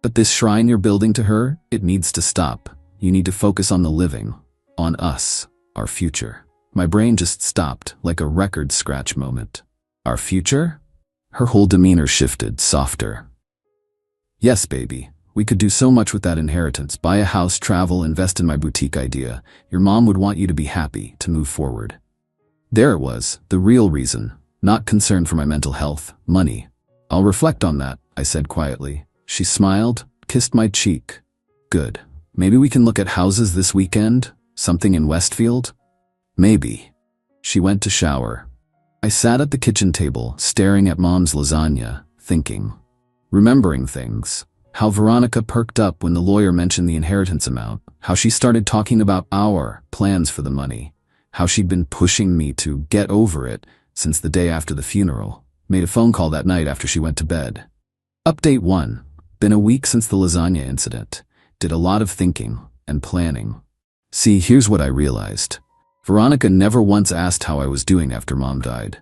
But this shrine you're building to her, it needs to stop. You need to focus on the living, on us, our future. My brain just stopped, like a record scratch moment. Our future? Her whole demeanor shifted, softer. Yes, baby. We could do so much with that inheritance. Buy a house, travel, invest in my boutique idea. Your mom would want you to be happy, to move forward. There it was, the real reason. Not concern for my mental health, money. I'll reflect on that, I said quietly. She smiled, kissed my cheek. Good. Maybe we can look at houses this weekend? Something in Westfield? Maybe. She went to shower. I sat at the kitchen table, staring at Mom's lasagna, thinking. Remembering things. How Veronica perked up when the lawyer mentioned the inheritance amount. How she started talking about our plans for the money. How she'd been pushing me to get over it since the day after the funeral. Made a phone call that night after she went to bed. Update 1. Been a week since the lasagna incident. Did a lot of thinking and planning. See, here's what I realized. Veronica never once asked how I was doing after Mom died.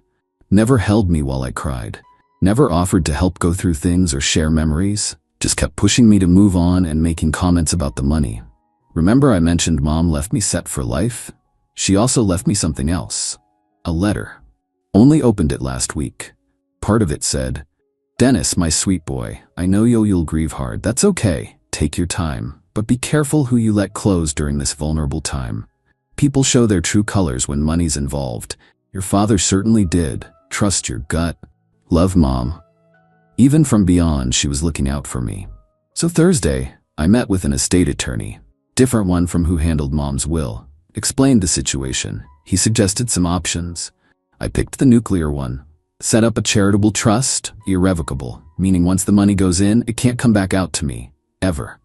Never held me while I cried. Never offered to help go through things or share memories. Just kept pushing me to move on and making comments about the money. Remember I mentioned Mom left me set for life? She also left me something else. A letter. Only opened it last week. Part of it said, Dennis, my sweet boy, I know you'll grieve hard. That's okay. Take your time. But be careful who you let close during this vulnerable time. People show their true colors when money's involved. Your father certainly did. Trust your gut. Love, Mom. Even from beyond, she was looking out for me. So Thursday, I met with an estate attorney. Different one from who handled Mom's will. Explained the situation. He suggested some options. I picked the nuclear one. Set up a charitable trust, irrevocable, meaning once the money goes in, it can't come back out to me. Ever.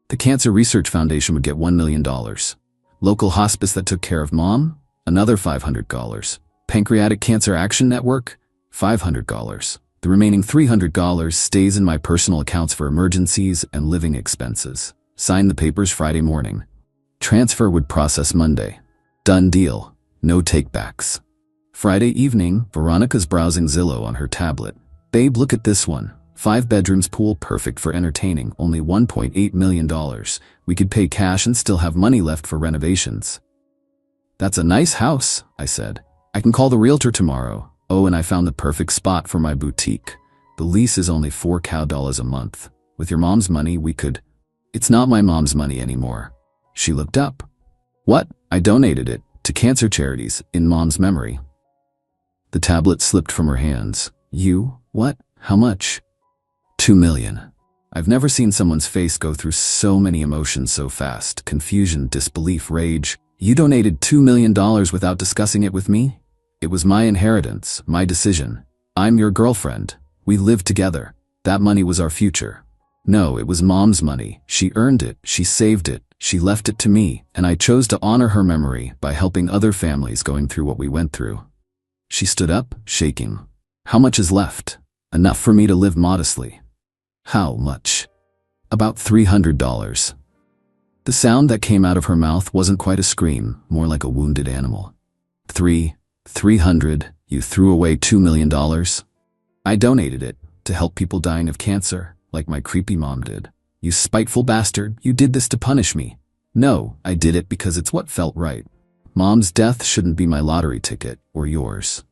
The Cancer Research Foundation would get $1 million. Local hospice that took care of Mom, another $500. Pancreatic Cancer Action Network, $500. The remaining $300 stays in my personal accounts for emergencies and living expenses. Signed the papers Friday morning. Transfer would process Monday. Done deal. No takebacks. Friday evening, Veronica's browsing Zillow on her tablet. Babe, look at this one. 5 bedrooms, pool, perfect for entertaining, only $1.8 million. We could pay cash and still have money left for renovations. That's a nice house, I said. I can call the realtor tomorrow. Oh, and I found the perfect spot for my boutique. The lease is only $4,000 a month. With your mom's money, we could... It's not my mom's money anymore. She looked up. What? I donated it to cancer charities in Mom's memory. The tablet slipped from her hands. You? What? How much? $2 million. I've never seen someone's face go through so many emotions so fast. Confusion, disbelief, rage. You donated $2 million without discussing it with me? It was my inheritance, my decision. I'm your girlfriend. We lived together. That money was our future. No, it was Mom's money. She earned it. She saved it. She left it to me, and I chose to honor her memory by helping other families going through what we went through. She stood up, shaking. How much is left? Enough for me to live modestly. How much? About $300. The sound that came out of her mouth wasn't quite a scream, more like a wounded animal. 300, you threw away $2 million? I donated it to help people dying of cancer, like my creepy mom did. You spiteful bastard, you did this to punish me. No, I did it because it's what felt right. Mom's death shouldn't be my lottery ticket, or yours.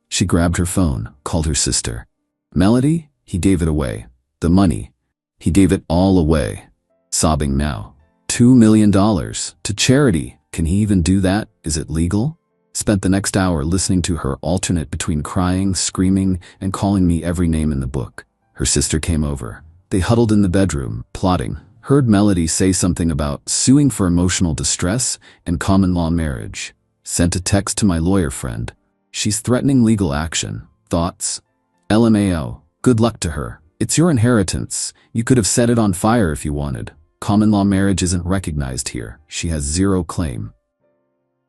She grabbed her phone, called her sister. Melody, he gave it away. The money. He gave it all away. Sobbing now. $2 million to charity. Can he even do that? Is it legal? Spent the next hour listening to her alternate between crying, screaming, and calling me every name in the book. Her sister came over. They huddled in the bedroom, plotting. Heard Melody say something about suing for emotional distress and common law marriage. Sent a text to my lawyer friend. She's threatening legal action. Thoughts? LMAO. Good luck to her. It's your inheritance. You could have set it on fire if you wanted. Common law marriage isn't recognized here. She has zero claim.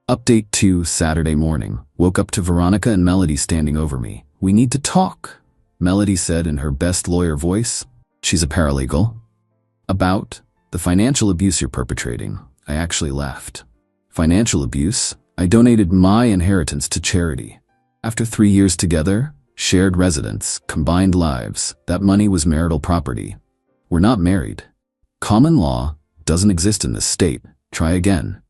Update 2, Saturday morning. Woke up to Veronica and Melody standing over me. We need to talk, Melody said in her best lawyer voice. She's a paralegal. About the financial abuse you're perpetrating. I actually laughed. Financial abuse? I donated my inheritance to charity. After 3 years together, shared residence, combined lives, that money was marital property. We're not married. Common law doesn't exist in this state. Try again.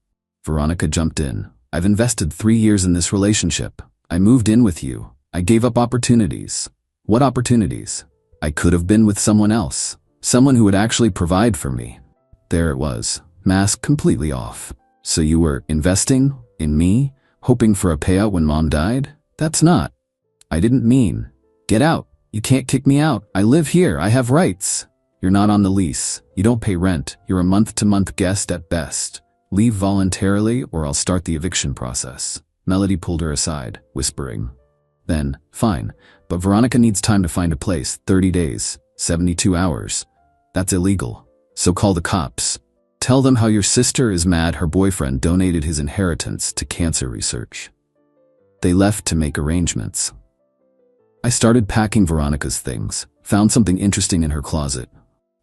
Veronica jumped in. I've invested 3 years in this relationship. I moved in with you. I gave up opportunities. What opportunities? I could have been with someone else. Someone who would actually provide for me. There it was. Mask completely off. So you were investing in me, hoping for a payout when Mom died? That's not. I didn't mean. Get out. You can't kick me out. I live here. I have rights. You're not on the lease. You don't pay rent. You're a month-to-month guest at best. Leave voluntarily or I'll start the eviction process. Melody pulled her aside, whispering. Then, fine, but Veronica needs time to find a place. 30 days, 72 hours. That's illegal. So call the cops. Tell them how your sister is mad her boyfriend donated his inheritance to cancer research. They left to make arrangements. I started packing Veronica's things, found something interesting in her closet.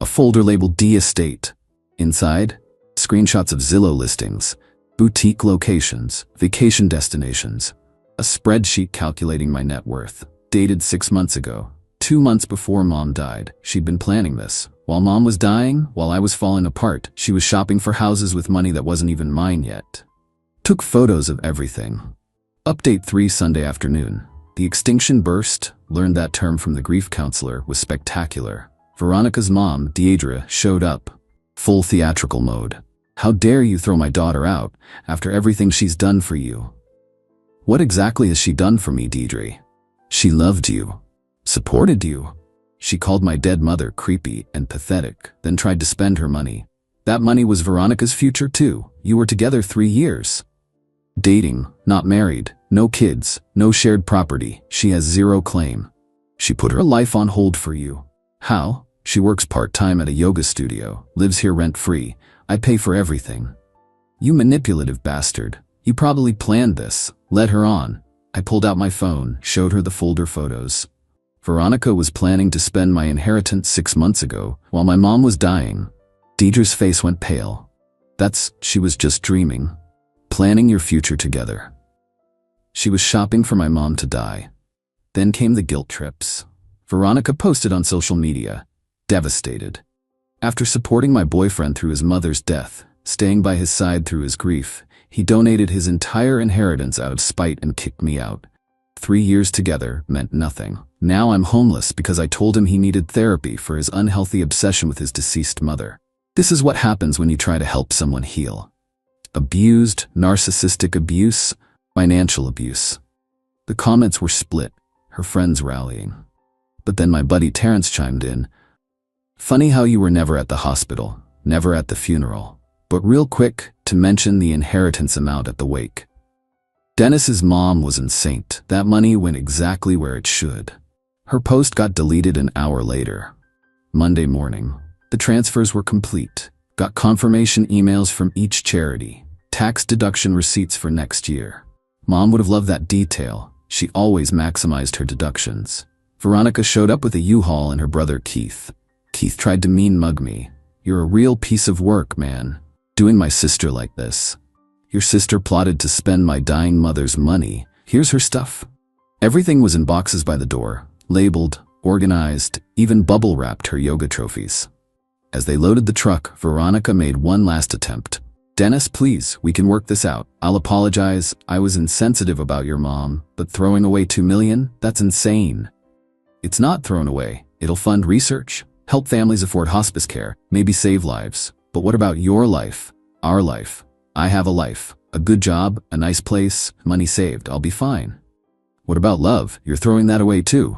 A folder labeled D Estate. Inside, screenshots of Zillow listings, boutique locations, vacation destinations, a spreadsheet calculating my net worth, dated 6 months ago, 2 months before Mom died. She'd been planning this. While Mom was dying, while I was falling apart, she was shopping for houses with money that wasn't even mine yet. Took photos of everything. Update 3 Sunday afternoon. The extinction burst, learned that term from the grief counselor, was spectacular. Veronica's mom, Deidre, showed up. Full theatrical mode. How dare you throw my daughter out after everything she's done for you? What exactly has she done for me, Deidre? She loved you. Supported you. She called my dead mother creepy and pathetic, then tried to spend her money. That money was Veronica's future too. You were together 3 years. Dating, not married, no kids, no shared property. She has zero claim. She put her life on hold for you. How? She works part-time at a yoga studio, lives here rent-free. I pay for everything. You manipulative bastard. You probably planned this. Led her on. I pulled out my phone, showed her the folder photos. Veronica was planning to spend my inheritance 6 months ago, while my mom was dying. Deidre's face went pale. She was just dreaming. Planning your future together. She was shopping for my mom to die. Then came the guilt trips. Veronica posted on social media, devastated. After supporting my boyfriend through his mother's death, staying by his side through his grief, he donated his entire inheritance out of spite and kicked me out. 3 years together meant nothing. Now I'm homeless because I told him he needed therapy for his unhealthy obsession with his deceased mother. This is what happens when you try to help someone heal. Abused, narcissistic abuse, financial abuse. The comments were split, her friends rallying. But then my buddy Terrence chimed in. Funny how you were never at the hospital, never at the funeral, but real quick to mention the inheritance amount at the wake. Dennis's mom was insane. That money went exactly where it should. Her post got deleted an hour later. Monday morning, the transfers were complete. Got confirmation emails from each charity. Tax deduction receipts for next year. Mom would have loved that detail. She always maximized her deductions. Veronica showed up with a U-Haul and her brother Keith. Keith tried to mean mug me. You're a real piece of work, man. Doing my sister like this. Your sister plotted to spend my dying mother's money Here's her stuff. Everything was in boxes by the door, labeled, organized, even bubble-wrapped her yoga trophies. As they loaded the truck, Veronica made one last attempt. "Dennis, please, we can work this out. I'll apologize, I was insensitive about your mom, but throwing away $2 million? That's insane." "It's not thrown away. It'll fund research, help families afford hospice care, maybe save lives. But what about your life? Our life? I have a life, a good job, a nice place, money saved, I'll be fine." "What about love? You're throwing that away too."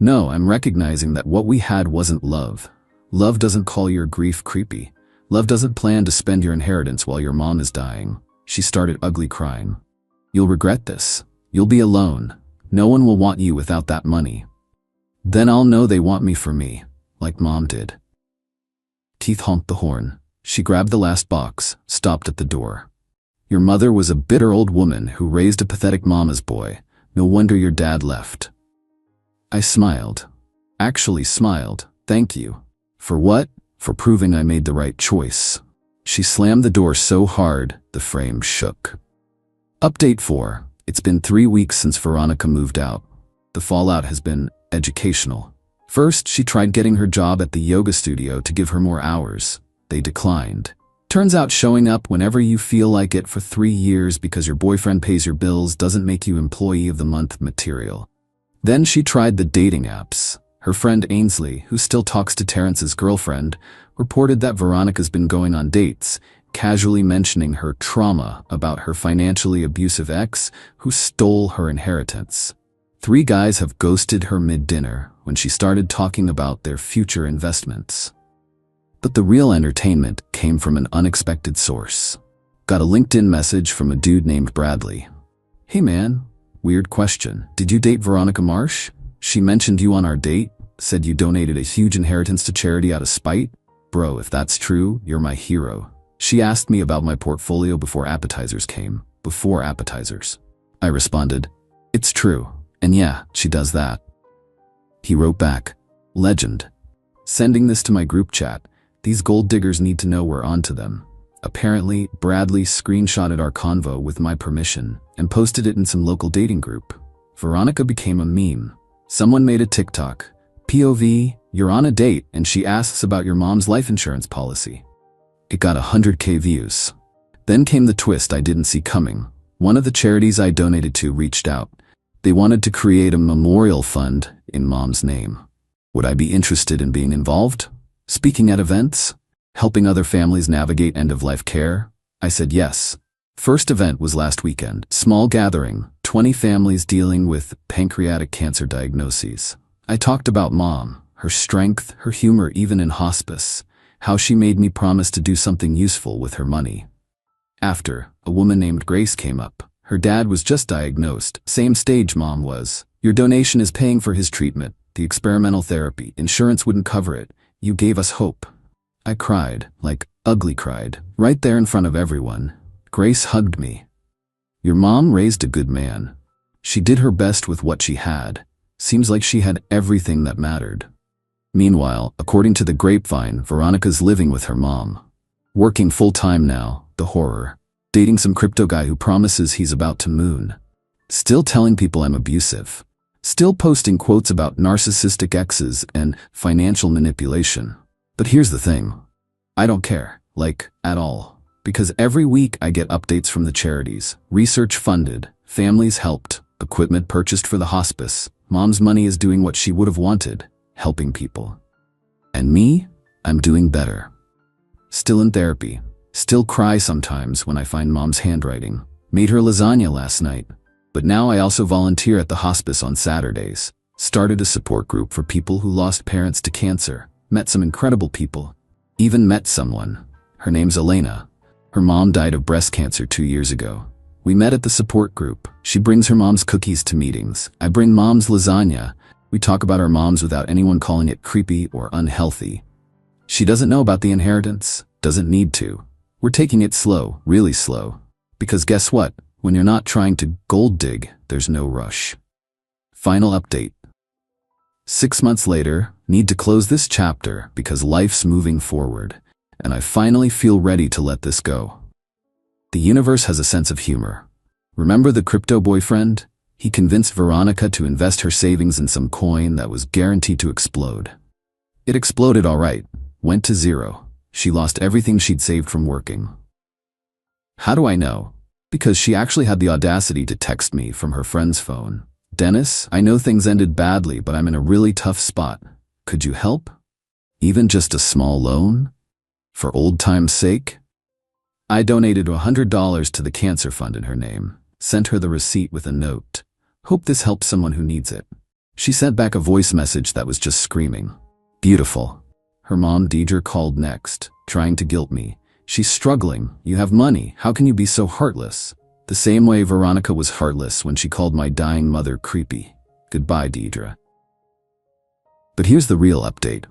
"No, I'm recognizing that what we had wasn't love. Love doesn't call your grief creepy. Love doesn't plan to spend your inheritance while your mom is dying." She started ugly crying. "You'll regret this. You'll be alone. No one will want you without that money. Then I'll know they want me for me, like mom did." Keith honked the horn. She grabbed the last box, stopped at the door. "Your mother was a bitter old woman who raised a pathetic mama's boy. No wonder your dad left." I smiled. Actually smiled. "Thank you." "For what?" "For proving I made the right choice." She slammed the door so hard, the frame shook. Update 4. It's been 3 weeks since Veronica moved out. The fallout has been educational. First, she tried getting her job at the yoga studio to give her more hours. They declined. Turns out showing up whenever you feel like it for 3 years because your boyfriend pays your bills doesn't make you Employee of the Month material. Then she tried the dating apps. Her friend Ainsley, who still talks to Terrence's girlfriend, reported that Veronica's been going on dates, casually mentioning her trauma about her financially abusive ex who stole her inheritance. 3 guys have ghosted her mid-dinner when she started talking about their future investments. But the real entertainment came from an unexpected source. Got a LinkedIn message from a dude named Bradley. "Hey man, weird question. Did you date Veronica Marsh? She mentioned you on our date, said you donated a huge inheritance to charity out of spite. Bro, if that's true, you're my hero. She asked me about my portfolio before appetizers came. Before appetizers." I responded, "It's true. And yeah, she does that." He wrote back, "Legend. Sending this to my group chat. These gold diggers need to know we're onto them." Apparently, Bradley screenshotted our convo with my permission and posted it in some local dating group. Veronica became a meme. Someone made a TikTok. POV, you're on a date and she asks about your mom's life insurance policy. It got 100K views. Then came the twist I didn't see coming. One of the charities I donated to reached out. They wanted to create a memorial fund in mom's name. Would I be interested in being involved? Speaking at events? Helping other families navigate end-of-life care? I said yes. First event was last weekend. Small gathering, 20 families dealing with pancreatic cancer diagnoses. I talked about mom, her strength, her humor even in hospice, how she made me promise to do something useful with her money. After, a woman named Grace came up. Her dad was just diagnosed, same stage mom was. "Your donation is paying for his treatment, the experimental therapy. Insurance wouldn't cover it. You gave us hope." I cried, like ugly cried, right there in front of everyone. Grace hugged me. "Your mom raised a good man. She did her best with what she had. Seems like she had everything that mattered." Meanwhile, according to the grapevine, Veronica's living with her mom. Working full-time now, the horror. Dating some crypto guy who promises he's about to moon. Still telling people I'm abusive. Still posting quotes about narcissistic exes and financial manipulation. But here's the thing. I don't care, like, at all. Because every week I get updates from the charities. Research funded, families helped, equipment purchased for the hospice. Mom's money is doing what she would have wanted, helping people. And me? I'm doing better. Still in therapy. Still cry sometimes when I find mom's handwriting. Made her lasagna last night. But now I also volunteer at the hospice on Saturdays. Started a support group for people who lost parents to cancer. Met some incredible people. Even met someone. Her name's Elena. Her mom died of breast cancer 2 years ago. We met at the support group. She brings her mom's cookies to meetings. I bring mom's lasagna. We talk about our moms without anyone calling it creepy or unhealthy. She doesn't know about the inheritance. Doesn't need to. We're taking it slow, really slow. Because guess what? When you're not trying to gold dig, there's no rush. Final update. 6 months later, need to close this chapter because life's moving forward, and I finally feel ready to let this go. The universe has a sense of humor. Remember the crypto boyfriend? He convinced Veronica to invest her savings in some coin that was guaranteed to explode. It exploded all right, went to zero. She lost everything she'd saved from working. How do I know? Because she actually had the audacity to text me from her friend's phone. Dennis, I know things ended badly, but I'm in a really tough spot. Could you help? Even just a small loan? For old time's sake? I donated $100 to the cancer fund in her name, sent her the receipt with a note. Hope this helps someone who needs it. She sent back a voice message that was just screaming. Beautiful. Her mom, Deidre, called next, trying to guilt me. She's struggling. You have money. How can you be so heartless? The same way Veronica was heartless when she called my dying mother creepy. Goodbye, Deidre. But here's the real update.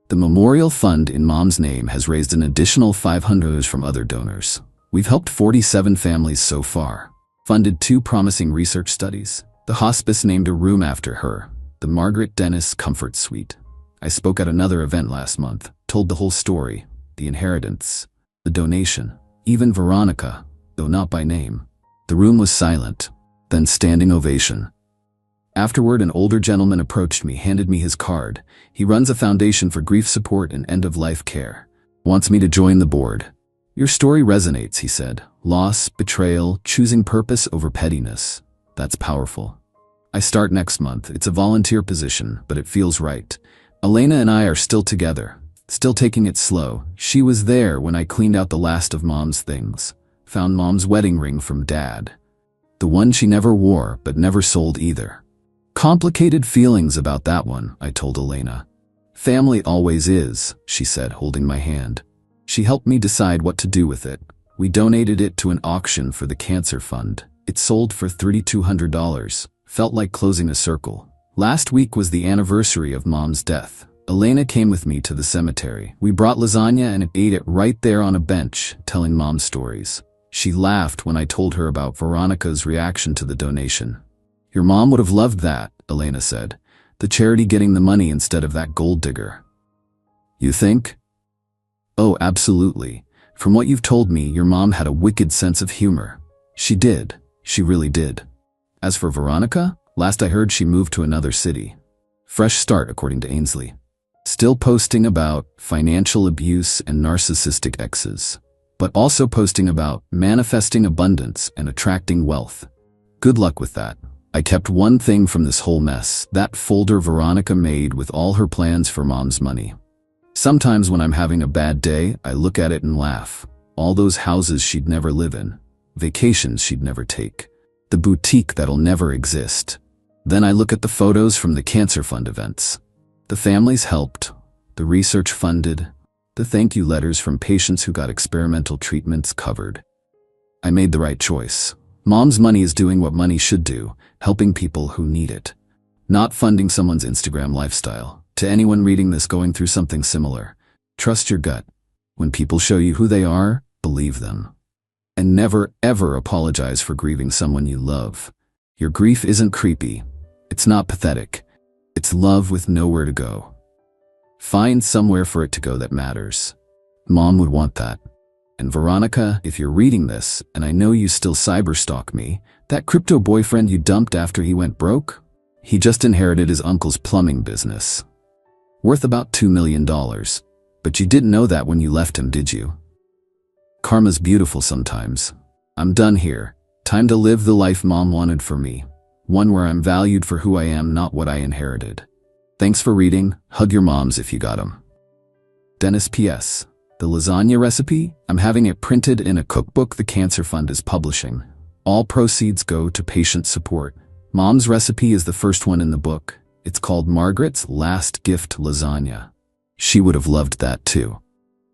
The memorial fund in Mom's name has raised an additional $500 from other donors. We've helped 47 families so far, funded 2 promising research studies. The hospice named a room after her, the Margaret Dennis Comfort Suite. I spoke at another event last month, told the whole story, the inheritance, the donation, even Veronica, though not by name. The room was silent, then standing ovation. Afterward, an older gentleman approached me, handed me his card. He runs a foundation for grief support and end-of-life care. Wants me to join the board. Your story resonates, he said. Loss, betrayal, choosing purpose over pettiness. That's powerful. I start next month. It's a volunteer position, but it feels right. Elena and I are still together, still taking it slow. She was there when I cleaned out the last of Mom's things. Found Mom's wedding ring from Dad. The one she never wore, but never sold either. Complicated feelings about that one, I told Elena. Family always is, she said, holding my hand. She helped me decide what to do with it. We donated it to an auction for the cancer fund. It sold for $3,200. Felt like closing a circle. Last week was the anniversary of Mom's death. Elena came with me to the cemetery. We brought lasagna and ate it right there on a bench, telling Mom's stories. She laughed when I told her about Veronica's reaction to the donation. Your mom would have loved that, Elena said. The charity getting the money instead of that gold digger. You think? Oh, absolutely. From what you've told me, your mom had a wicked sense of humor. She did. She really did. As for Veronica, last I heard she moved to another city. Fresh start, according to Ainsley. Still posting about financial abuse and narcissistic exes, but also posting about manifesting abundance and attracting wealth. Good luck with that. I kept one thing from this whole mess, that folder Veronica made with all her plans for Mom's money. Sometimes when I'm having a bad day, I look at it and laugh. All those houses she'd never live in, vacations she'd never take, the boutique that'll never exist. Then I look at the photos from the Cancer Fund events. The families helped, the research funded, the thank you letters from patients who got experimental treatments covered. I made the right choice. Mom's money is doing what money should do, helping people who need it. Not funding someone's Instagram lifestyle. To anyone reading this going through something similar, trust your gut. When people show you who they are, believe them. And never, ever apologize for grieving someone you love. Your grief isn't creepy. It's not pathetic. It's love with nowhere to go. Find somewhere for it to go that matters. Mom would want that. And Veronica, if you're reading this, and I know you still cyberstalk me, that crypto boyfriend you dumped after he went broke? He just inherited his uncle's plumbing business. Worth about $2 million. But you didn't know that when you left him, did you? Karma's beautiful sometimes. I'm done here. Time to live the life Mom wanted for me. One where I'm valued for who I am, not what I inherited. Thanks for reading. Hug your moms if you got 'em. Dennis P.S. The lasagna recipe? I'm having it printed in a cookbook the Cancer Fund is publishing. All proceeds go to patient support. Mom's recipe is the first one in the book. It's called Margaret's Last Gift Lasagna. She would have loved that too.